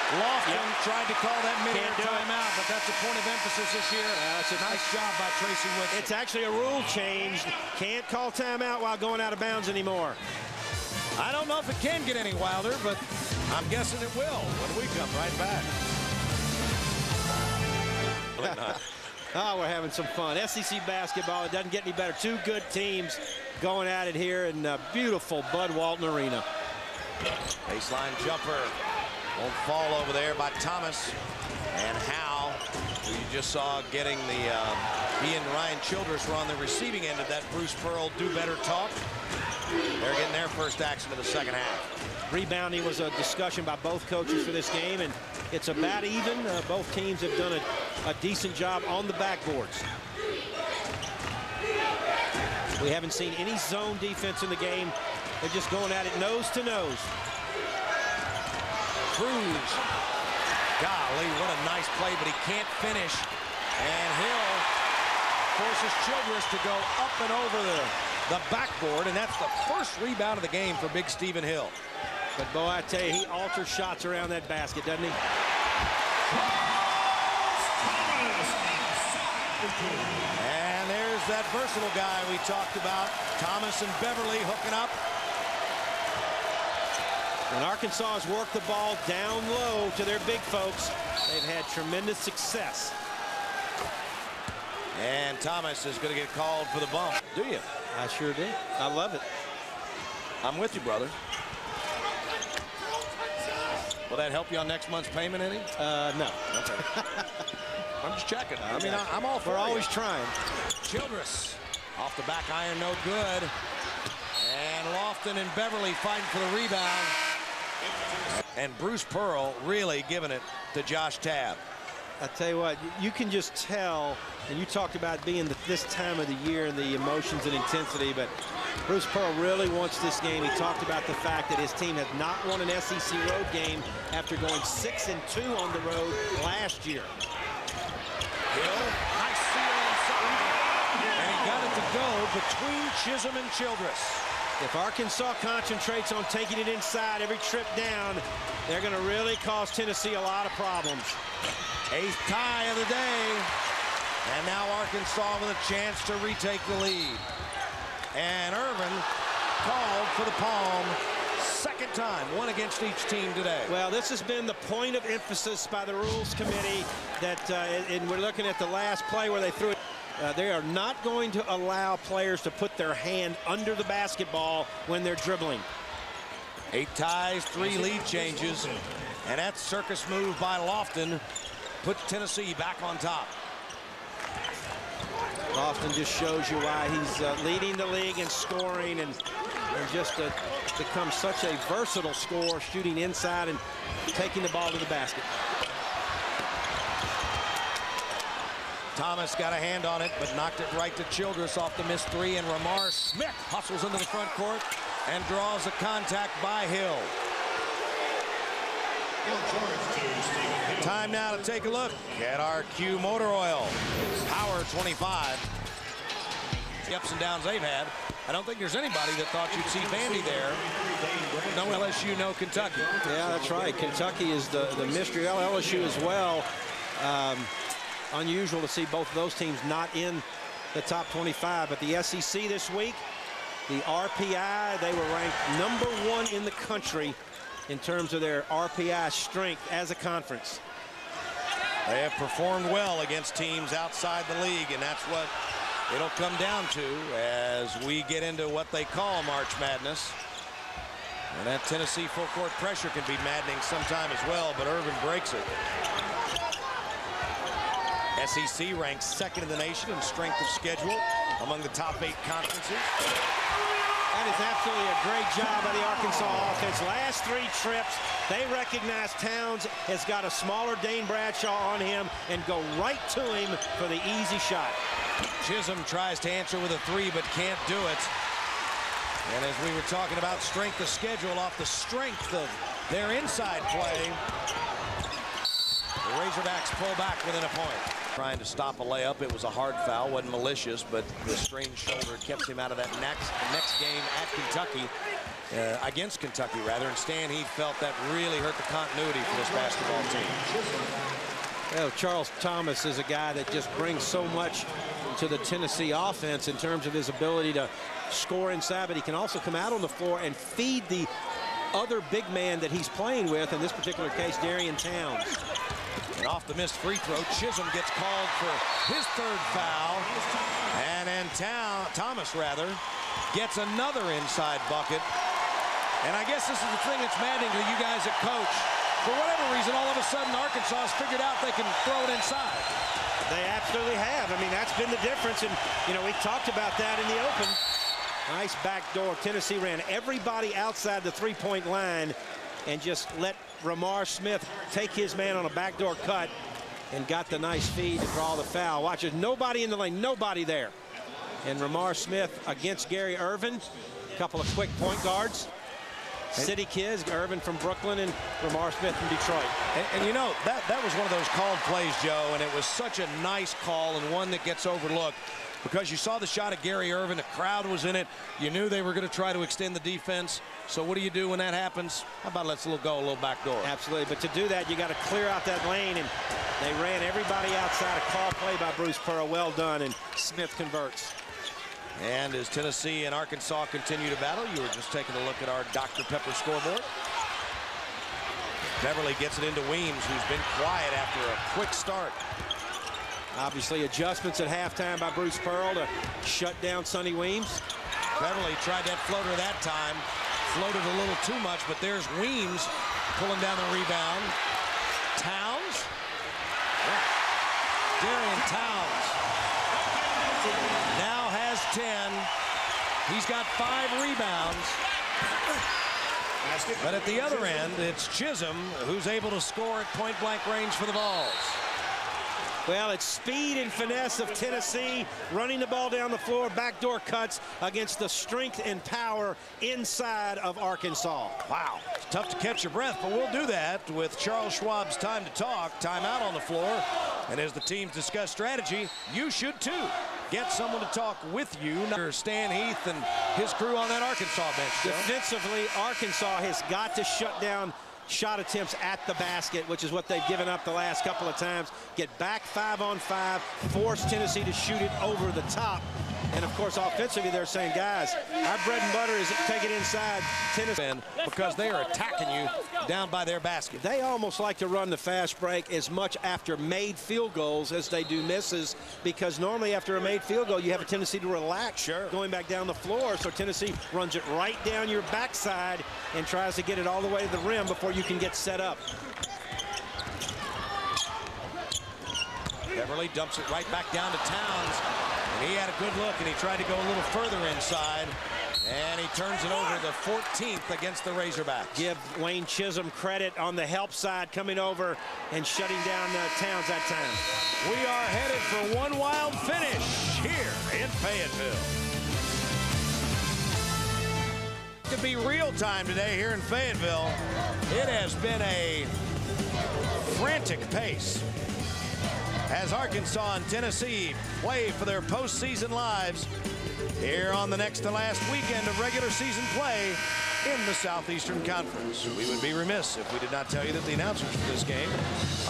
Speaker 1: Lofton tried to call that mid-air timeout, but that's a point of emphasis this year. That's a nice job by Tracy Woodson.
Speaker 2: It's actually a rule change. Can't call timeout while going out of bounds anymore.
Speaker 1: I don't know if it can get any wilder, but I'm guessing it will when we come right back.
Speaker 2: Oh, we're having some fun. SEC basketball, it doesn't get any better. Two good teams going at it here in beautiful Bud Walton Arena.
Speaker 1: Baseline jumper. Won't fall over there by Thomas. And Howe, who you just saw getting the, he and Ryan Childress were on the receiving end of that Bruce Pearl do better talk. They're getting their first action of the second half.
Speaker 2: Rebounding was a discussion by both coaches for this game, and it's about even. Both teams have done a decent job on the backboards. We haven't seen any zone defense in the game. They're just going at it nose to nose.
Speaker 1: Cruz. Golly, what a nice play, but he can't finish. And Hill forces Childress to go up and over the backboard, and that's the first rebound of the game for Big Stephen Hill.
Speaker 2: But, boy, I tell you, he alters shots around that basket, doesn't he?
Speaker 1: And there's that versatile guy we talked about, Thomas and Beverly hooking up.
Speaker 2: When Arkansas has worked the ball down low to their big folks, they've had tremendous success.
Speaker 1: And Thomas is going to get called for the bump. Do you?
Speaker 2: I sure did. I love it.
Speaker 1: I'm with you, brother. Will that help you on next month's payment any?
Speaker 2: No.
Speaker 1: Okay. I'm just checking. I mean, I'm all for
Speaker 2: We're
Speaker 1: you.
Speaker 2: always trying.
Speaker 1: Childress off the back iron, no good. And Lofton and Beverly fighting for the rebound. And Bruce Pearl really giving it to Josh Tabb.
Speaker 2: I tell you what, you can just tell, and you talked about being this time of the year and the emotions and intensity, but Bruce Pearl really wants this game. He talked about the fact that his team had not won an SEC road game after going 6-2 on the road last year.
Speaker 1: Hill, nice seal inside. And he got it to go between Chisholm and Childress.
Speaker 2: If Arkansas concentrates on taking it inside every trip down, they're going to really cause Tennessee a lot of problems.
Speaker 1: 8th tie of the day. And now Arkansas with a chance to retake the lead. And Irvin called for the palm. Second time, one against each team today.
Speaker 2: Well, this has been the point of emphasis by the Rules Committee that, and we're looking at the last play where they threw it. They are not going to allow players to put their hand under the basketball when they're dribbling.
Speaker 1: 8 ties, 3 lead changes. And that circus move by Lofton puts Tennessee back on top.
Speaker 2: Lofton just shows you why he's leading the league in scoring and just become such a versatile scorer, shooting inside and taking the ball to the basket.
Speaker 1: Thomas got a hand on it, but knocked it right to Childress off the missed 3, and Ramar Smith hustles into the front court and draws a contact by Hill. Time now to take a look at our Q Motor Oil. Power 25. The ups and downs they've had. I don't think there's anybody that thought you'd see Vandy there. No LSU, no Kentucky.
Speaker 2: Yeah, that's right. Kentucky is the mystery. LSU as well. Unusual to see both of those teams not in the top 25. But the SEC this week, the RPI, they were ranked #1 in the country in terms of their RPI strength as a conference.
Speaker 1: They have performed well against teams outside the league, and that's what it'll come down to as we get into what they call March Madness. And that Tennessee full court pressure can be maddening sometime as well, but Irvin breaks it. SEC ranks 2nd in the nation in strength of schedule among the top 8 conferences.
Speaker 2: That is absolutely a great job by the Arkansas offense. Last 3 trips, they recognize Towns has got a smaller Dane Bradshaw on him and go right to him for the easy shot.
Speaker 1: Chisholm tries to answer with a 3, but can't do it. And as we were talking about strength of schedule, off the strength of their inside play. The Razorbacks pull back within a point. Trying to stop a layup. It was a hard foul. Wasn't malicious, but the strained shoulder kept him out of that next game at Kentucky. Against Kentucky, rather. And Stan Heath felt that really hurt the continuity for this basketball team.
Speaker 2: Well, Charles Thomas is a guy that just brings so much to the Tennessee offense in terms of his ability to score inside, but he can also come out on the floor and feed the other big man that he's playing with, in this particular case, Darian Towns.
Speaker 1: And off the missed free throw, Chisholm gets called for his third foul. And then Thomas gets another inside bucket. And I guess this is the thing that's maddening to you guys that coach. For whatever reason, all of a sudden, Arkansas has figured out they can throw it inside.
Speaker 2: They absolutely have. I mean, that's been the difference. And, you know, we talked about that in the open. Nice backdoor. Tennessee ran everybody outside the three-point line and just let Ramar Smith take his man on a backdoor cut and got the nice feed to draw the foul. Watch it. Nobody in the lane. Nobody there. And Ramar Smith against Gary Irvin. A couple of quick point guards. City kids, Irvin from Brooklyn and Ramar Smith from Detroit.
Speaker 1: And you know, that was one of those called plays, Joe, and it was such a nice call and one that gets overlooked because you saw the shot of Gary Irvin. The crowd was in it. You knew they were going to try to extend the defense. So what do you do when that happens? How about let's go a little back door?
Speaker 2: Absolutely. But to do that, you got to clear out that lane, and they ran everybody outside. A call play by Bruce Pearl. Well done, and Smith converts.
Speaker 1: And as Tennessee and Arkansas continue to battle, you were just taking a look at our Dr. Pepper scoreboard. Beverly gets it into Weems, who's been quiet after a quick start.
Speaker 2: Obviously adjustments at halftime by Bruce Pearl to shut down Sonny Weems.
Speaker 1: Beverly tried that floater that time. Floated a little too much, but there's Weems pulling down the rebound. Towns. Yeah. Darian Towns now has 10. He's got 5 rebounds. But at the other end, it's Chisholm who's able to score at point-blank range for the Vols.
Speaker 2: Well, it's speed and finesse of Tennessee, running the ball down the floor, backdoor cuts against the strength and power inside of Arkansas.
Speaker 1: Wow, it's tough to catch your breath, but we'll do that with Charles Schwab's Time to Talk, timeout on the floor. And as the teams discuss strategy, you should too. Get someone to talk with you. Stan Heath and his crew on that Arkansas bench.
Speaker 2: Defensively, Arkansas has got to shut down shot attempts at the basket, which is what they've given up the last couple of times. Get back 5-on-5, force Tennessee to shoot it over the top. And of course, offensively, they're saying, guys, our bread and butter is take it inside Tennessee,
Speaker 1: because they are attacking you down by their basket.
Speaker 2: They almost like to run the fast break as much after made field goals as they do misses, because normally after a made field goal, you have a tendency to relax going back down the floor. So Tennessee runs it right down your backside and tries to get it all the way to the rim before you can get set up.
Speaker 1: Beverly dumps it right back down to Towns. And he had a good look, and he tried to go a little further inside. And he turns it over the 14th against the Razorbacks.
Speaker 2: Give Wayne Chisholm credit on the help side, coming over and shutting down Towns that time.
Speaker 1: We are headed for one wild finish here in Fayetteville. To be real time today here in Fayetteville, it has been a frantic pace as Arkansas and Tennessee play for their postseason lives here on the next to last weekend of regular season play in the Southeastern Conference. We would be remiss if we did not tell you that the announcers for this game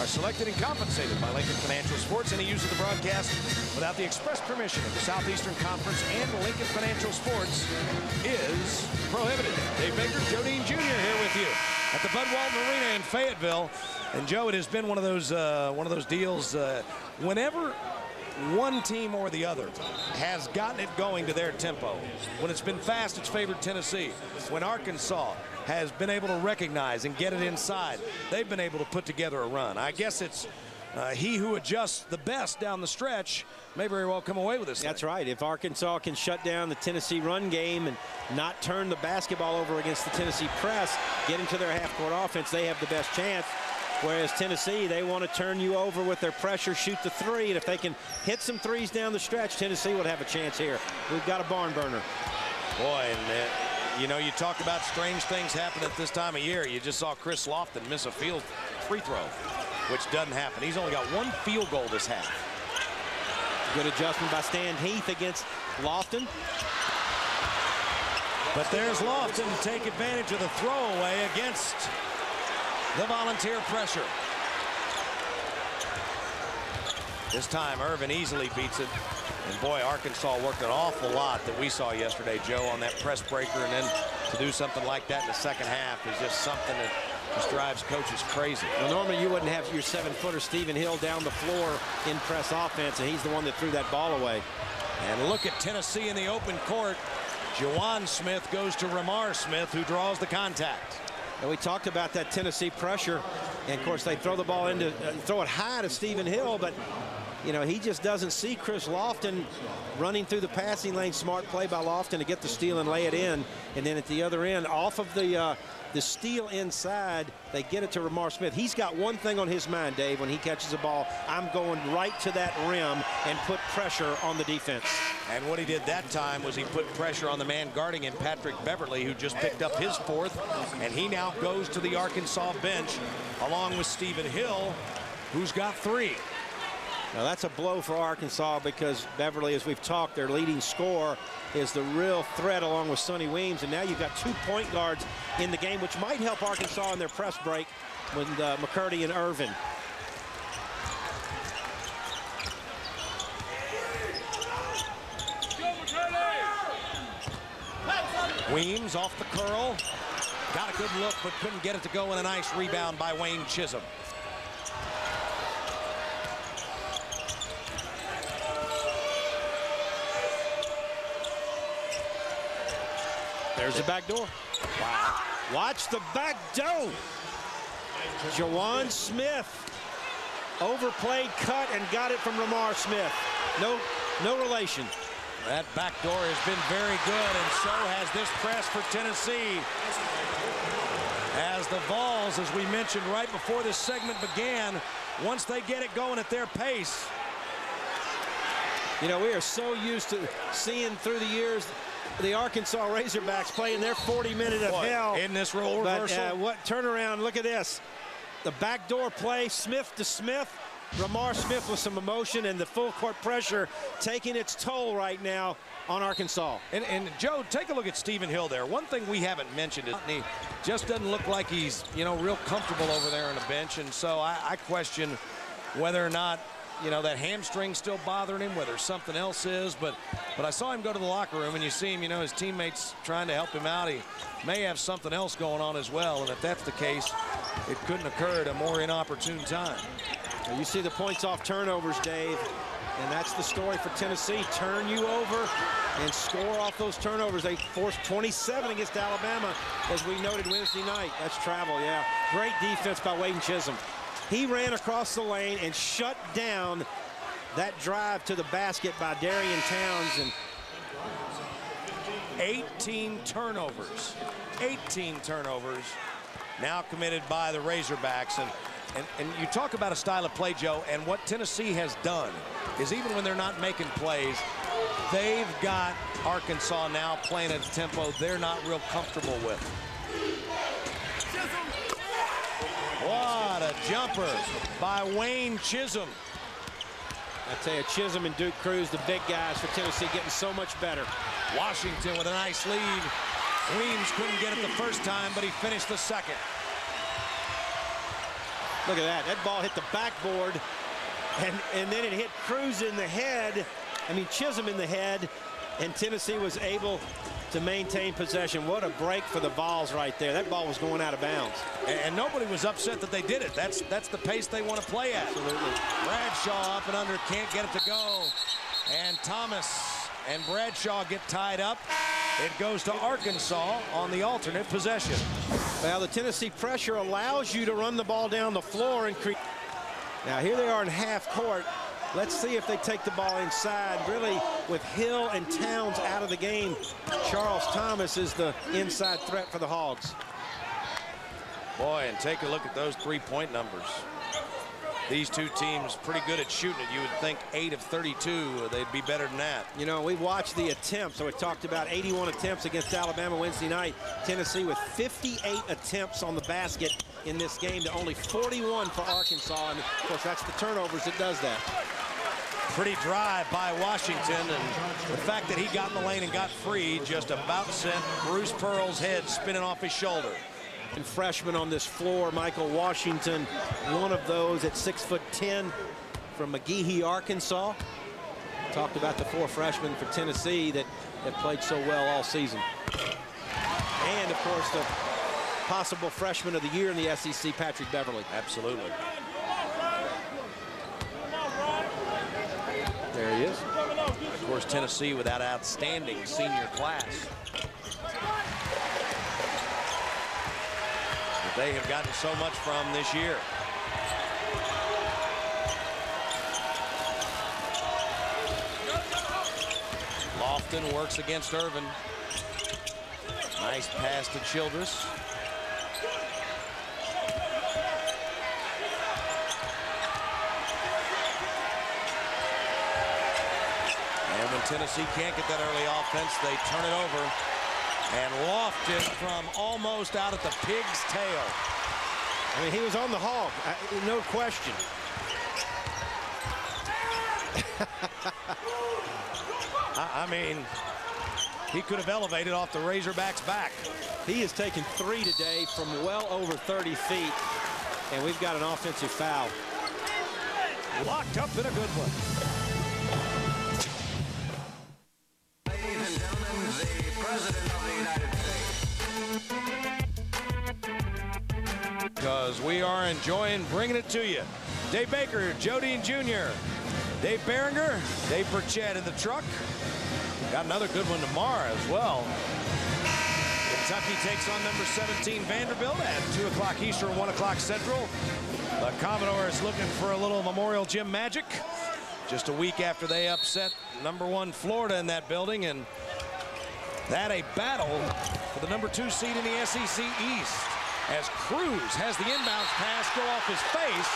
Speaker 1: are selected and compensated by Lincoln Financial Sports. Any use of the broadcast without the express permission of the Southeastern Conference and Lincoln Financial Sports is prohibited. Dave Baker, Joe Dean Jr. here with you at the Bud Walton Arena in Fayetteville. And Joe, it has been one of those deals. Whenever one team or the other has gotten it going to their tempo, when it's been fast, it's favored Tennessee. When Arkansas has been able to recognize and get it inside, they've been able to put together a run. I guess it's he who adjusts the best down the stretch may very well come away with this.
Speaker 2: That's right. If Arkansas can shut down the Tennessee run game and not turn the basketball over against the Tennessee press, get into their half-court offense, they have the best chance. Whereas Tennessee, they want to turn you over with their pressure, shoot the three, and if they can hit some threes down the stretch, Tennessee would have a chance here. We've got a barn burner.
Speaker 1: Boy, and You know, you talk about strange things happen at this time of year. You just saw Chris Lofton miss a field free throw, which doesn't happen. He's only got 1 field goal this half.
Speaker 2: Good adjustment by Stan Heath against Lofton.
Speaker 1: But there's Lofton to take advantage of the throwaway against the Volunteer pressure. This time, Irvin easily beats it. And boy, Arkansas worked an awful lot that we saw yesterday, Joe, on that press breaker. And then to do something like that in the second half is just something that just drives coaches crazy.
Speaker 2: Well, normally you wouldn't have your 7-footer Stephen Hill down the floor in press offense, and he's the one that threw that ball away.
Speaker 1: And look at Tennessee in the open court. Juwan Smith goes to Ramar Smith, who draws the contact.
Speaker 2: And we talked about that Tennessee pressure. And, of course, they throw the ball into, throw it high to Stephen Hill, but you know, he just doesn't see Chris Lofton running through the passing lane. Smart play by Lofton to get the steal and lay it in. And then at the other end, off of the steal inside, they get it to Ramar Smith. He's got one thing on his mind, Dave, when he catches the ball. I'm going right to that rim and put pressure on the defense.
Speaker 1: And what he did that time was he put pressure on the man guarding him, Patrick Beverly, who just picked up his 4th. And he now goes to the Arkansas bench along with Stephen Hill, who's got 3.
Speaker 2: Now that's a blow for Arkansas because Beverly, as we've talked, their leading scorer, is the real threat along with Sonny Weems. And now you've got 2 point guards in the game, which might help Arkansas in their press break with McCurdy and Irvin.
Speaker 1: Weems off the curl. Got a good look, but couldn't get it to go, and a nice rebound by Wayne Chisholm.
Speaker 2: There's the back door.
Speaker 1: Wow.
Speaker 2: Watch the back door. Juwan Smith overplayed, cut, and got it from Ramar Smith. No relation.
Speaker 1: That back door has been very good, and so has this press for Tennessee. As the Vols, as we mentioned right before this segment began, once they get it going at their pace.
Speaker 2: You know, we are so used to seeing through the years the Arkansas Razorbacks playing their 40-minute of hell.
Speaker 1: In this role reversal.
Speaker 2: But what turnaround, look at this. The backdoor play, Smith to Smith. Ramar Smith with some emotion, and the full court pressure taking its toll right now on Arkansas.
Speaker 1: And Joe, take a look at Stephen Hill there. One thing we haven't mentioned is he just doesn't look like he's, you know, real comfortable over there on the bench. And so I question whether or not, you know, that hamstring's still bothering him, whether something else is. But I saw him go to the locker room, and you see him, you know, his teammates trying to help him out. He may have something else going on as well. And if that's the case, it couldn't occur at a more inopportune time.
Speaker 2: You see the points off turnovers, Dave, and that's the story for Tennessee. Turn you over and score off those turnovers. They forced 27 against Alabama, as we noted Wednesday night. That's travel, yeah. Great defense by Wayne Chisholm. He ran across the lane and shut down that drive to the basket by Darian Towns. And
Speaker 1: 18 turnovers. 18 turnovers now committed by the Razorbacks. And you talk about a style of play, Joe, and what Tennessee has done is even when they're not making plays, they've got Arkansas now playing at a tempo they're not real comfortable with. What a jumper by Wayne Chisholm.
Speaker 2: I tell you, Chisholm and Duke Cruz, the big guys for Tennessee, getting so much better.
Speaker 1: Washington with a nice lead. Weems couldn't get it the first time, but he finished the second.
Speaker 2: Look at that. That ball hit the backboard, and then it hit Cruz in the head. I mean, Chisholm in the head, and Tennessee was able to maintain possession. What a break for the Vols right there. That ball was going out of bounds.
Speaker 1: And nobody was upset that they did it. That's the pace they want to play at.
Speaker 2: Absolutely.
Speaker 1: Bradshaw up and under, can't get it to go. And Thomas and Bradshaw get tied up. It goes to Arkansas on the alternate possession.
Speaker 2: Well, the Tennessee pressure allows you to run the ball down the floor and create. Now here they are in half court. Let's see if they take the ball inside. Really, with Hill and Towns out of the game, Charles Thomas is the inside threat for the Hogs.
Speaker 1: Boy, and take a look at those three-point numbers. these two teams pretty good at shooting it. You would think 8 of 32, they'd be better than that.
Speaker 2: You know, we watched the attempts. So we talked about 81 attempts against Alabama Wednesday night. Tennessee with 58 attempts on the basket in this game to only 41 for Arkansas. And, of course, that's the turnovers that does that.
Speaker 1: Pretty dry by Washington, and the fact that he got in the lane and got free just about sent Bruce Pearl's head spinning off his shoulder.
Speaker 2: And freshman on this floor, Michael Washington, one of those at 6'10" from McGehee, Arkansas. Talked about the 4 freshmen for Tennessee that played so well all season. And, of course, the possible freshman of the year in the SEC, Patrick Beverly.
Speaker 1: Absolutely.
Speaker 2: There he is.
Speaker 1: Of course, Tennessee with that outstanding senior class. That they have gotten so much from this year. Lofton works against Irvin. Nice pass to Childress. And when Tennessee can't get that early offense, they turn it over. And Lofton from almost out at the pig's tail.
Speaker 2: I mean, he was on the hog, no question.
Speaker 1: I mean, he could have elevated off the Razorback's back.
Speaker 2: He has taken 3 today from well over 30 feet. And we've got an offensive foul.
Speaker 1: Locked up in a good one.
Speaker 5: Ladies and gentlemen, the President of the United States.
Speaker 1: Because we are enjoying bringing it to you. Dave Baker, Joe Dean Jr., Dave Berenger, Dave Burchett in the truck. Got another good one tomorrow as well. Kentucky takes on number 17 Vanderbilt at 2 o'clock Eastern, 1 o'clock Central. The Commodores looking for a little Memorial Gym magic. Just a week after they upset number 1 Florida in that building, and that a battle for the number 2 seed in the SEC East as Cruz has the inbounds pass go off his face.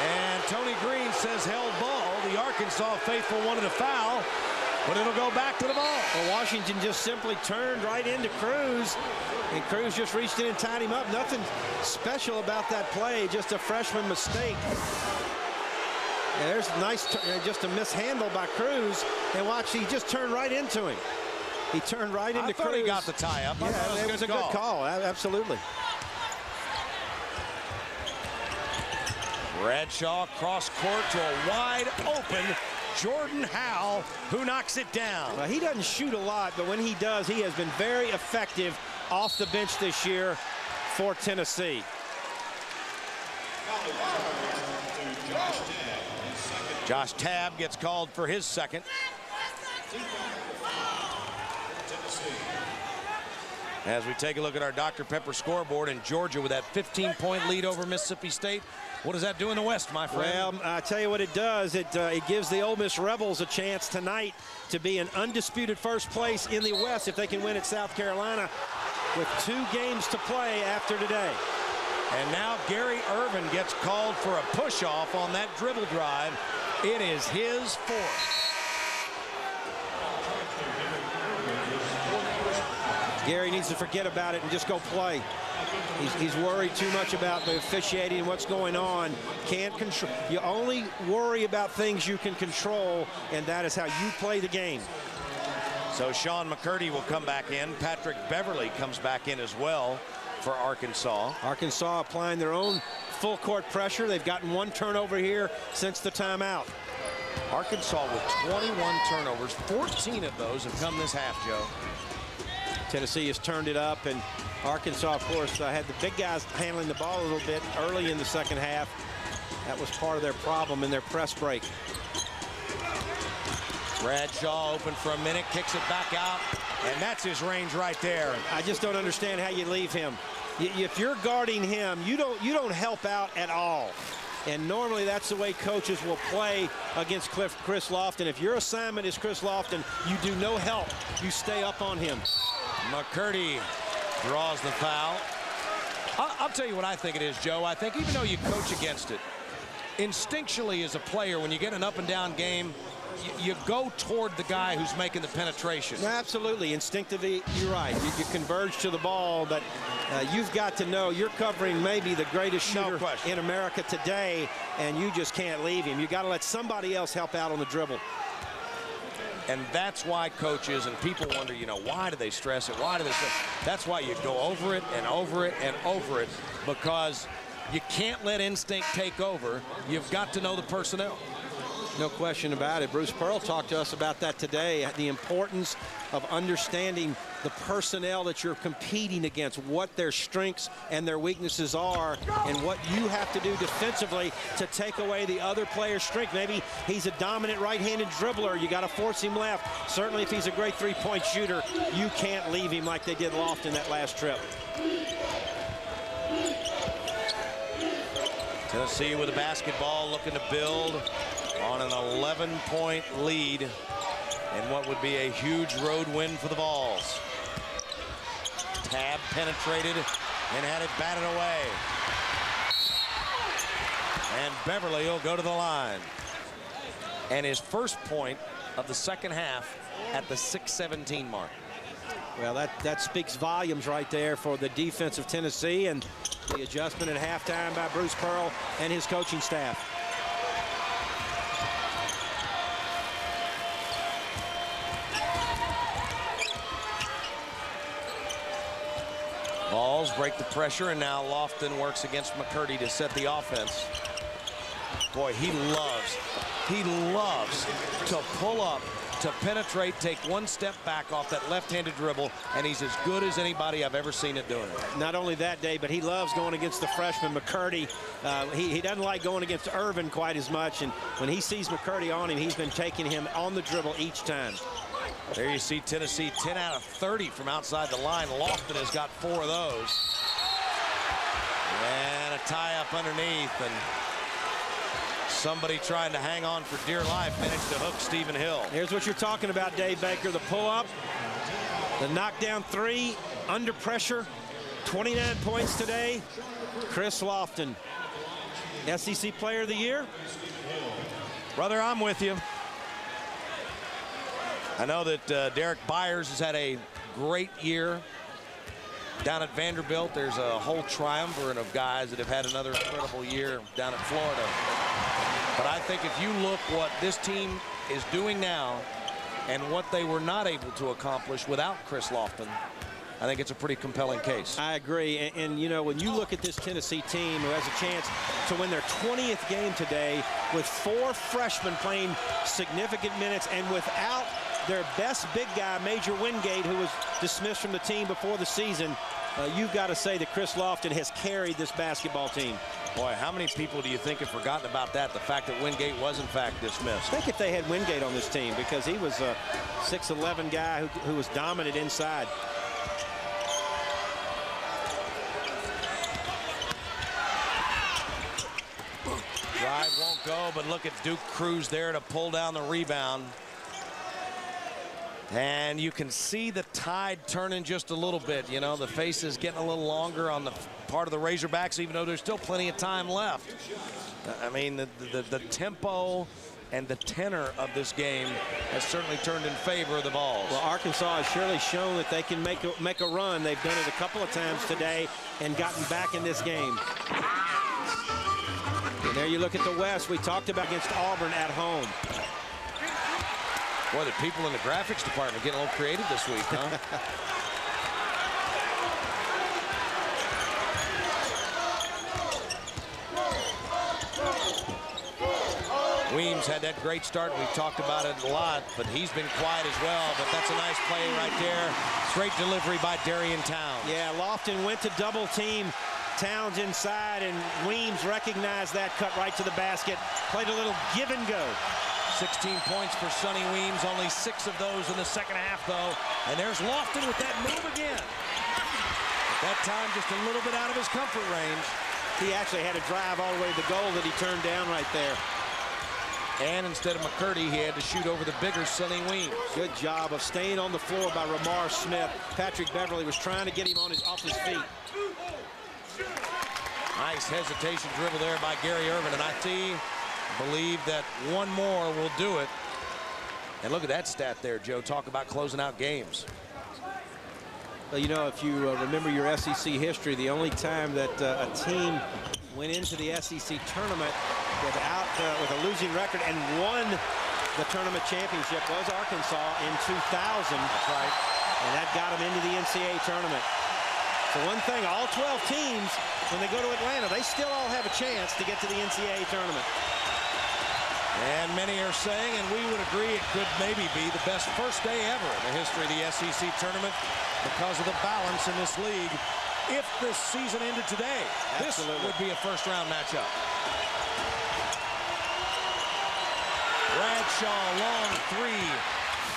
Speaker 1: And Tony Green says held ball. The Arkansas faithful wanted a foul, but it'll go back to the ball.
Speaker 2: Well, Washington just simply turned right into Cruz, and Cruz just reached in and tied him up. Nothing special about that play, just a freshman mistake. And there's just a mishandle by Cruz, and watch, he just turned right into him. He turned right into Cruz.
Speaker 1: I thought he got the tie-up.
Speaker 2: Yeah, it was a good call. Absolutely.
Speaker 1: Bradshaw cross court to a wide open Jordan Howell, who knocks it down.
Speaker 2: Well, he doesn't shoot a lot, but when he does, he has been very effective off the bench this year for Tennessee.
Speaker 1: Josh Tabb gets called for his second. As we take a look at our Dr. Pepper scoreboard, in Georgia with that 15-point lead over Mississippi State. What does that do in the West, my friend?
Speaker 2: Well, I tell you what it does. It gives the Ole Miss Rebels a chance tonight to be in undisputed first place in the West if they can win at South Carolina with 2 games to play after today.
Speaker 1: And now Gary Irvin gets called for a push-off on that dribble drive. It is his 4th.
Speaker 2: Gary needs to forget about it and just go play. He's worried too much about the officiating and what's going on. Can't control. You only worry about things you can control, and that is how you play the game.
Speaker 1: So Sean McCurdy will come back in. Patrick Beverly comes back in as well for Arkansas.
Speaker 2: Arkansas applying their own full court pressure. They've gotten 1 turnover here since the timeout.
Speaker 1: Arkansas with 21 turnovers. 14 of those have come this half, Joe.
Speaker 2: Tennessee has turned it up, and Arkansas, of course, had the big guys handling the ball a little bit early in the second half. That was part of their problem in their press break.
Speaker 1: Bradshaw open for a minute, kicks it back out, and that's his range right there.
Speaker 2: I just don't understand how you leave him. If you're guarding him, you don't help out at all. And normally that's the way coaches will play against Chris Lofton. If your assignment is Chris Lofton, you do no help. You stay up on him.
Speaker 1: McCurdy draws the foul. I'll tell you what I think it is, Joe. I think even though you coach against it, instinctually as a player, when you get an up-and-down game, you go toward the guy who's making the penetration.
Speaker 2: Absolutely. Instinctively, you're right. You converge to the ball, but you've got to know you're covering maybe the greatest shooter in America today, and you just can't leave him. You got to let somebody else help out on the dribble.
Speaker 1: And that's why coaches and people wonder, you know, why do they stress it? Why do they stress it? That's why you go over it and over it and over it, because you can't let instinct take over. You've got to know the personnel.
Speaker 2: No question about it. Bruce Pearl talked to us about that today, the importance of understanding the personnel that you're competing against, what their strengths and their weaknesses are, and what you have to do defensively to take away the other player's strength. Maybe he's a dominant right-handed dribbler. You got to force him left. Certainly if he's a great three-point shooter, you can't leave him like they did Lofton that last trip.
Speaker 1: Tennessee with a basketball, looking to build on an 11-point lead in what would be a huge road win for the Vols. Tab penetrated and had it batted away. And Beverly will go to the line. And his first point of the second half at the 6:17 mark.
Speaker 2: Well, that speaks volumes right there for the defense of Tennessee, and the adjustment at halftime by Bruce Pearl and his coaching staff.
Speaker 1: Vols break the pressure, and now Lofton works against McCurdy to set the offense. Boy, he loves to pull up, to penetrate, take one step back off that left-handed dribble, and he's as good as anybody I've ever seen it doing it.
Speaker 2: Not only that, Dave, but he loves going against the freshman McCurdy. He doesn't like going against Irvin quite as much, and when he sees McCurdy on him, he's been taking him on the dribble each time.
Speaker 1: There you see Tennessee 10 out of 30 from outside the line. Lofton has got 4 of those. And a tie up underneath, and somebody trying to hang on for dear life managed to hook Stephen Hill.
Speaker 2: Here's what you're talking about, Dave Baker. The pull-up, the knockdown three, under pressure, 29 points today. Chris Lofton, SEC Player of the Year.
Speaker 1: Brother, I'm with you. I know that Derek Byers has had a great year down at Vanderbilt. There's a whole triumvirate of guys that have had another incredible year down at Florida. But I think if you look what this team is doing now and what they were not able to accomplish without Chris Lofton, I think it's a pretty compelling case.
Speaker 2: I agree. And you know, when you look at this Tennessee team who has a chance to win their 20th game today with 4 freshmen playing significant minutes and without their best big guy, Major Wingate, who was dismissed from the team before the season, you've got to say that Chris Lofton has carried this basketball team.
Speaker 1: Boy, how many people do you think have forgotten about that, the fact that Wingate was in fact dismissed?
Speaker 2: Think if they had Wingate on this team, because he was a 6'11" guy who was dominant inside.
Speaker 1: Drive won't go, but look at Duke Cruz there to pull down the rebound. And you can see the tide turning just a little bit. You know, the face is getting a little longer on the part of the Razorbacks, even though there's still plenty of time left. I mean, the tempo and the tenor of this game has certainly turned in favor of the Vols.
Speaker 2: Well, Arkansas has surely shown that they can make a run. They've done it a couple of times today and gotten back in this game. And there you look at the West. We talked about against Auburn at home.
Speaker 1: Boy, the people in the graphics department getting a little creative this week, huh? Weems had that great start. We've talked about it a lot, but he's been quiet as well. But that's a nice play right there. Great delivery by Darian Towns.
Speaker 2: Yeah, Lofton went to double team Towns inside, and Weems recognized that, cut right to the basket. Played a little give and go.
Speaker 1: 16 points for Sonny Weems, only 6 of those in the second half, though. And there's Lofton with that move again. At that time, just a little bit out of his comfort range.
Speaker 2: He actually had a drive all the way to the goal that he turned down right there.
Speaker 1: And instead of McCurdy, he had to shoot over the bigger Sonny Weems.
Speaker 2: Good job of staying on the floor by Ramar Smith. Patrick Beverly was trying to get him off his feet.
Speaker 1: Nice hesitation dribble there by Gary Irvin, and I believe that one more will do it. And look at that stat there, Joe. Talk about closing out games.
Speaker 2: Well, you know, if you remember your SEC history, the only time that a team went into the SEC tournament with a losing record and won the tournament championship was Arkansas in 2000.
Speaker 1: That's right.
Speaker 2: And that got them into the NCAA tournament. So one thing, all 12 teams, when they go to Atlanta, they still all have a chance to get to the NCAA tournament.
Speaker 1: And many are saying, and we would agree, it could maybe be the best first day ever in the history of the SEC tournament because of the balance in this league. If this season ended today,
Speaker 2: Absolutely.
Speaker 1: This would be a first-round matchup. Bradshaw, long three.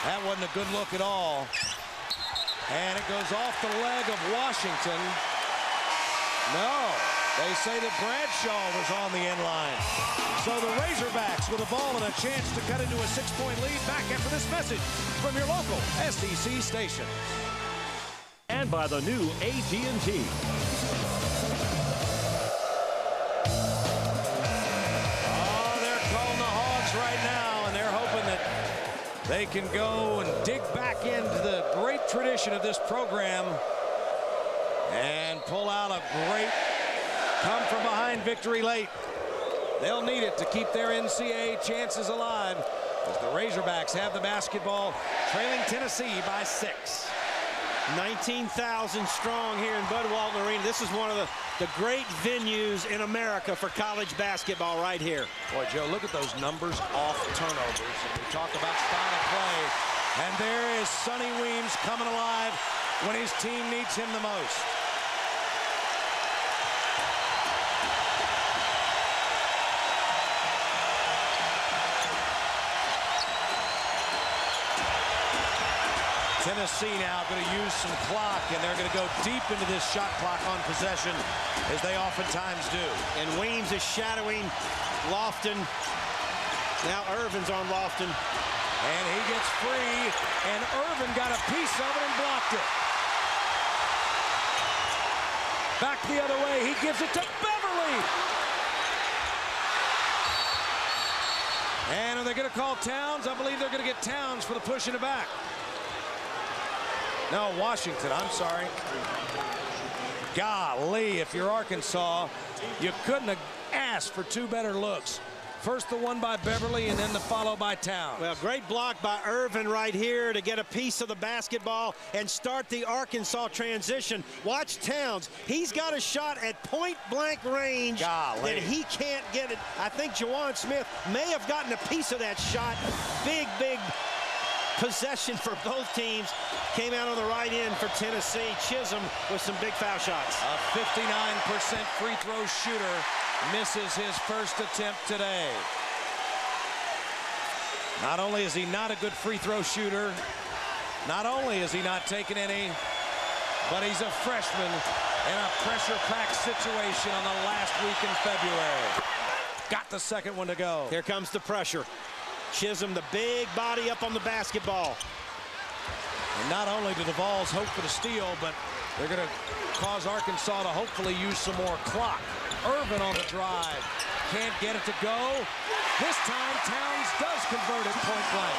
Speaker 1: That wasn't a good look at all. And it goes off the leg of Washington. No, they say that Bradshaw was on the end line. So the Razorbacks with a ball and a chance to cut into a 6-point lead back after this message from your local SEC station.
Speaker 3: And by the new AT&T.
Speaker 1: Oh, they're calling the Hogs right now, and they're hoping that they can go and dig back into the great tradition of this program and pull out a great come-from-behind victory late. They'll need it to keep their NCAA chances alive as the Razorbacks have the basketball, trailing Tennessee by 6.
Speaker 2: 19,000 strong here in Bud Walton Arena. This is one of the great venues in America for college basketball right here.
Speaker 1: Boy, Joe, look at those numbers off turnovers. And we talk about style of play. And there is Sonny Weems coming alive when his team needs him the most. Tennessee now going to use some clock, and they're going to go deep into this shot clock on possession, as they oftentimes do.
Speaker 2: And Weems is shadowing Lofton. Now Irvin's on Lofton.
Speaker 1: And he gets free, and Irvin got a piece of it and blocked it. Back the other way, he gives it to Beverly. And are they going to call Towns? I believe they're going to get Towns for the push in the back. No, Washington, I'm sorry. Golly, if you're Arkansas, you couldn't have asked for two better looks. First the one by Beverly, and then the follow by Towns.
Speaker 2: Well, great block by Irvin right here to get a piece of the basketball and start the Arkansas transition. Watch Towns. He's got a shot at point-blank range
Speaker 1: Golly.
Speaker 2: that he can't get it. I think Juwan Smith may have gotten a piece of that shot. Big possession for both teams. Came out on the right end for Tennessee. Chisholm with some big foul shots.
Speaker 1: A 59% free throw shooter misses his first attempt today. Not only is he not a good free throw shooter, not only is he not taking any, but he's a freshman in a pressure-packed situation on the last week in February. Got the second one to go.
Speaker 2: Here comes the pressure. Chisholm, the big body up on the basketball.
Speaker 1: And not only do the Vols hope for the steal, but they're going to cause Arkansas to hopefully use some more clock. Irvin on the drive. Can't get it to go. This time, Towns does convert it point blank.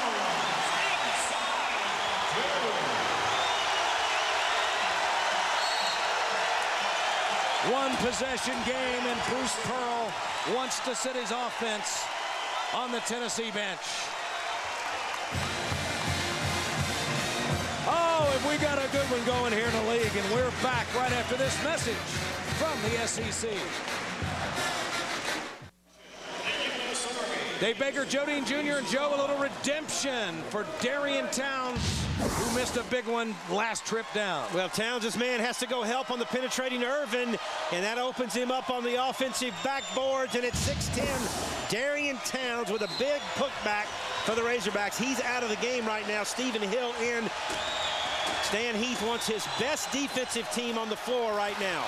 Speaker 1: One possession game, and Bruce Pearl wants to sit his offense on the Tennessee bench. Oh, have we got a good one going here in the league, and we're back right after this message from the SEC. Dave Baker, Joe Dean Jr., and Joe, a little redemption for Darian Towns, who missed a big one last trip down.
Speaker 2: Well, Towns' man has to go help on the penetrating Irvin, and that opens him up on the offensive backboards, and it's 6-10. Darian Towns with a big putback for the Razorbacks. He's out of the game right now. Stephen Hill in. Stan Heath wants his best defensive team on the floor right now.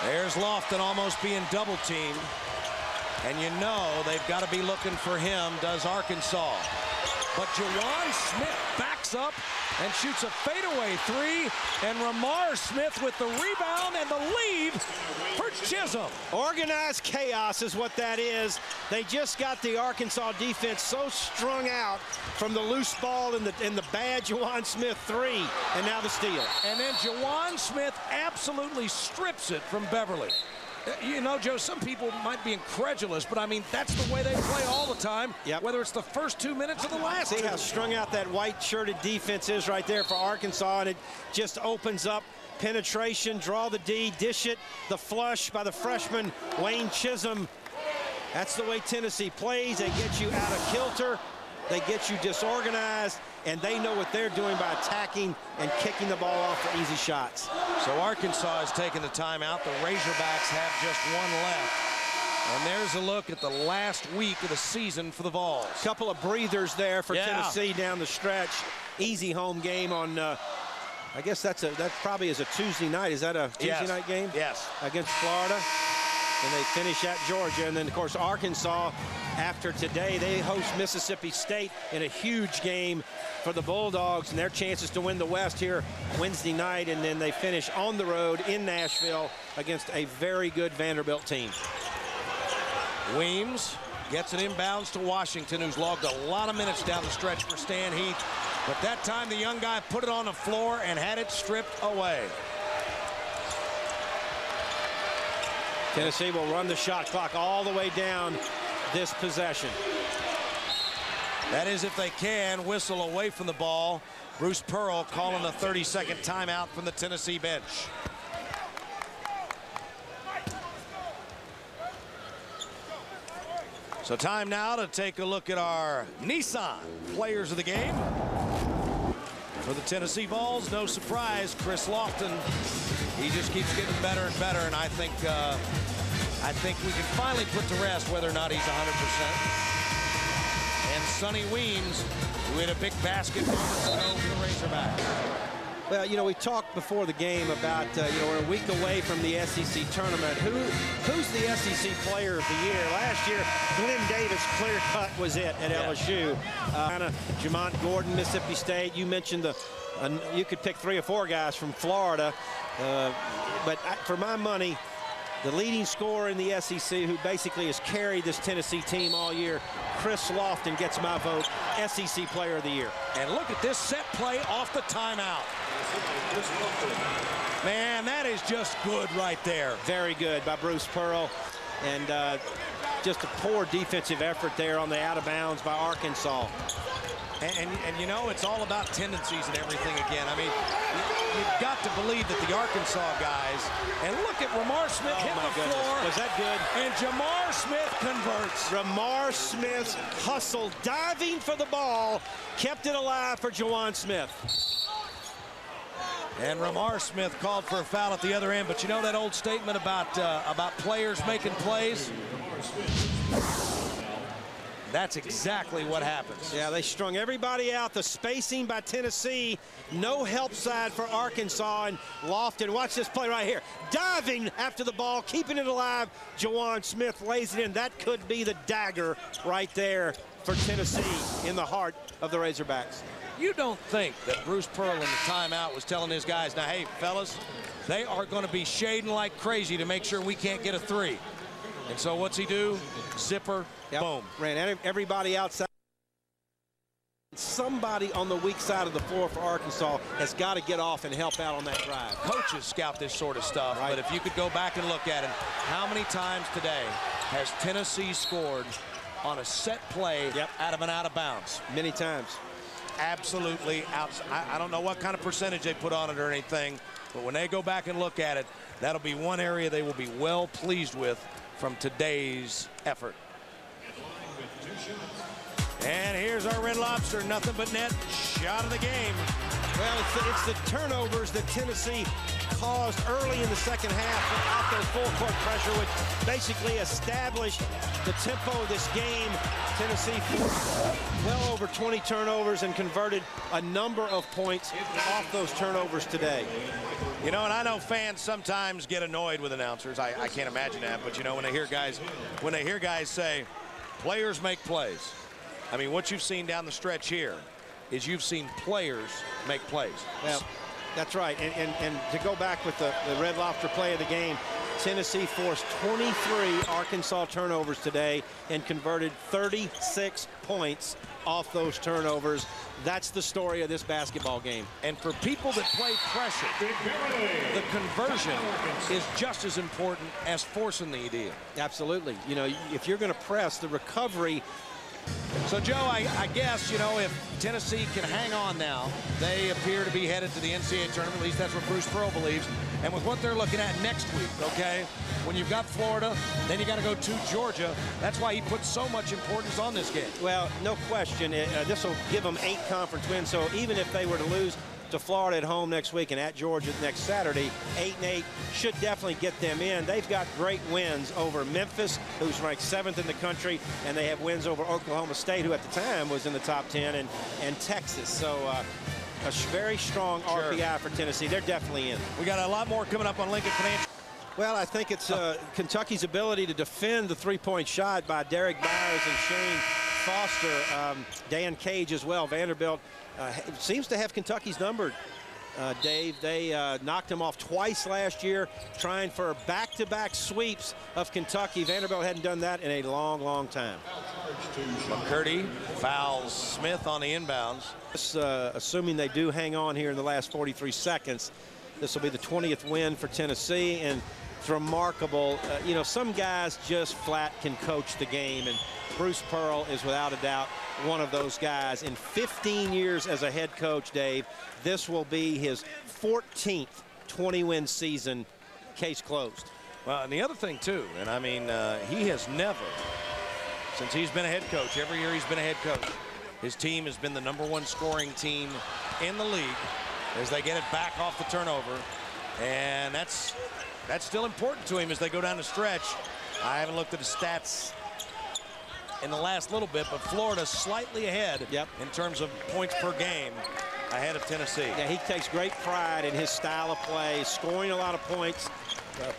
Speaker 1: There's Lofton almost being double-teamed. And you know they've got to be looking for him, does Arkansas. but Jawan Smith backs up and shoots a fadeaway three, and Ramar Smith with the rebound and the lead for Chisholm.
Speaker 2: Organized chaos is what that is. They just got the Arkansas defense so strung out from the loose ball and the bad Jawan Smith three, and now the steal.
Speaker 1: And then Jawan Smith absolutely strips it from Beverly. You know, Joe, some people might be incredulous, but I mean, that's the way they play all the time, whether it's the first 2 minutes or the last.
Speaker 2: See how strung out that white-shirted defense is right there for Arkansas, and it just opens up penetration, draw the D, dish it, the flush by the freshman Wayne Chisholm. That's the way Tennessee plays. They get you out of kilter, they get you disorganized, and they know what they're doing by attacking and kicking the ball off for easy shots.
Speaker 1: So Arkansas has taken the timeout. The Razorbacks have just one left. And there's a look at the last week of the season for the Vols.
Speaker 2: Couple of breathers there for Tennessee down the stretch. Easy home game on, I guess that probably is a Tuesday night. Is that a Tuesday night game?
Speaker 1: Yes.
Speaker 2: Against Florida. And they finish at Georgia. And then, of course, Arkansas, after today, they host Mississippi State in a huge game for the Bulldogs and their chances to win the West here Wednesday night. And then they finish on the road in Nashville against a very good Vanderbilt team.
Speaker 1: Weems gets it inbounds to Washington, who's logged a lot of minutes down the stretch for Stan Heath. But that time, the young guy put it on the floor and had it stripped away.
Speaker 2: Tennessee will run the shot clock all the way down this possession.
Speaker 1: That is if they can whistle away from the ball. Bruce Pearl calling a 30-second timeout from the Tennessee bench. So time now to take a look at our Nissan players of the game. For the Tennessee Vols, no surprise, Chris Lofton. He just keeps getting better and better, and I think we can finally put to rest whether or not he's 100%. And Sonny Weems, who hit a big basket moments ago for the Razorbacks.
Speaker 2: Well, you know, we talked before the game about, you know, we're a week away from the SEC tournament. Who's the SEC player of the year? Last year, Glenn Davis, clear cut, was it at LSU. Jamont Gordon, Mississippi State. You mentioned you could pick 3 or 4 guys from Florida. But for my money, the leading scorer in the SEC, who basically has carried this Tennessee team all year, Chris Lofton, gets my vote, SEC Player of the Year.
Speaker 1: And look at this set play off the timeout. Man, that is just good right there.
Speaker 2: Very good by Bruce Pearl. And just a poor defensive effort there on the out of bounds by Arkansas.
Speaker 1: And you know, it's all about tendencies and everything again. I mean, you've got to believe that the Arkansas guys, and look at Ramar Smith hitting the floor.
Speaker 2: Was that good?
Speaker 1: And Jamar Smith converts.
Speaker 2: Ramar Smith's hustle, diving for the ball, kept it alive for Jawan Smith.
Speaker 1: And Ramar Smith called for a foul at the other end. But you know that old statement about players making plays? That's exactly what happens.
Speaker 2: Yeah, they strung everybody out. The spacing by Tennessee. No help side for Arkansas. And Lofton, watch this play right here. Diving after the ball, keeping it alive. Jawan Smith lays it in. That could be the dagger right there for Tennessee in the heart of the Razorbacks.
Speaker 1: You don't think that Bruce Pearl in the timeout was telling his guys, now, hey, fellas, they are going to be shading like crazy to make sure we can't get a 3. And so what's he do? Zipper, boom.
Speaker 2: Ran everybody outside. Somebody on the weak side of the floor for Arkansas has got to get off and help out on that drive.
Speaker 1: Coaches scout this sort of stuff, but if you could go back and look at it, how many times today has Tennessee scored on a set play out of an out of bounds?
Speaker 2: Many times.
Speaker 1: Absolutely out. I don't know what kind of percentage they put on it or anything, but when they go back and look at it, that'll be one area they will be well pleased with from today's effort. And here's our Red Lobster, nothing but net, shot of the game.
Speaker 2: Well, it's the turnovers that Tennessee caused early in the second half without their full court pressure, which basically established the tempo of this game. Tennessee forced well over 20 turnovers and converted a number of points off those turnovers today.
Speaker 1: You know, and I know fans sometimes get annoyed with announcers. I can't imagine that, but you know, when they hear guys say, players make plays. I mean, what you've seen down the stretch here is you've seen players make plays.
Speaker 2: Well, that's right. And to go back with the Red Lobster play of the game, Tennessee forced 23 Arkansas turnovers today and converted 36 points off those turnovers. That's the story of this basketball game.
Speaker 1: And for people that play pressure, the conversion is just as important as forcing the deal.
Speaker 2: Absolutely. You know, if you're going to press, the recovery.
Speaker 1: So, Joe, I guess, you know, if Tennessee can hang on now, they appear to be headed to the NCAA tournament. At least that's what Bruce Pearl believes. And with what they're looking at next week, okay, when you've got Florida, then you got to go to Georgia. That's why he puts so much importance on this game.
Speaker 2: Well, no question. This will give them 8 conference wins. So even if they were to lose to Florida at home next week and at Georgia next Saturday, 8-8 should definitely get them in. They've got great wins over Memphis, who's ranked 7th in the country, and they have wins over Oklahoma State, who at the time was in the top 10, and Texas. So a very strong RPI for Tennessee. They're definitely in.
Speaker 1: We got a lot more coming up on Lincoln Financial.
Speaker 2: Well, I think it's Kentucky's ability to defend the three-point shot by Derek Byers and Shane Foster, Dan Cage as well. Vanderbilt seems to have Kentucky's numbered, Dave. They knocked them off twice last year, trying for back-to-back sweeps of Kentucky. Vanderbilt hadn't done that in a long, long time.
Speaker 1: McCurdy fouls Smith on the inbounds.
Speaker 2: Assuming they do hang on here in the last 43 seconds, this will be the 20th win for Tennessee, and it's remarkable. You know, some guys just flat can coach the game, and Bruce Pearl is without a doubt one of those guys. In 15 years as a head coach, Dave, this will be his 14th 20-win season. Case closed.
Speaker 1: Well, and the other thing, too, and I mean, he has never, since he's been a head coach, every year he's been a head coach, his team has been the #1 scoring team in the league as they get it back off the turnover. And that's still important to him as they go down the stretch. I haven't looked at the stats in the last little bit, but Florida slightly ahead in terms of points per game ahead of Tennessee.
Speaker 2: Yeah, he takes great pride in his style of play, scoring a lot of points,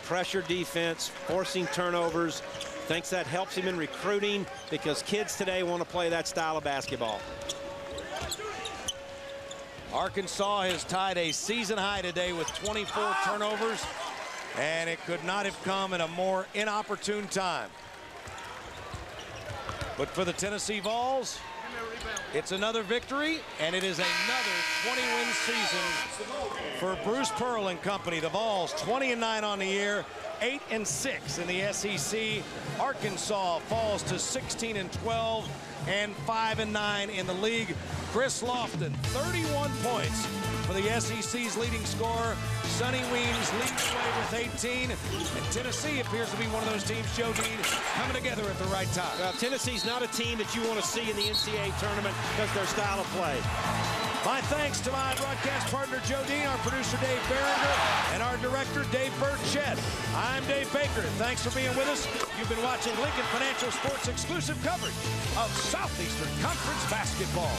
Speaker 2: pressure defense, forcing turnovers. Thinks that helps him in recruiting because kids today want to play that style of basketball.
Speaker 1: Arkansas has tied a season high today with 24 turnovers, and it could not have come at a more inopportune time. But for the Tennessee Vols, it's another victory, and it is another 20-win season for Bruce Pearl and company. The Vols 20-9 on the year, 8-6 in the SEC. Arkansas falls to 16-12 and 5-9 in the league. Chris Lofton, 31 points for the SEC's leading scorer. Sonny Weems leads the way with 18. And Tennessee appears to be one of those teams, Joe Dean, coming together at the right time.
Speaker 2: Tennessee's not a team that you want to see in the NCAA tournament because their style of play.
Speaker 1: My thanks to my broadcast partner, Joe Dean, our producer, Dave Barringer, and our director, Dave Burchett. I'm Dave Baker. Thanks for being with us. You've been watching Lincoln Financial Sports exclusive coverage of Southeastern Conference basketball.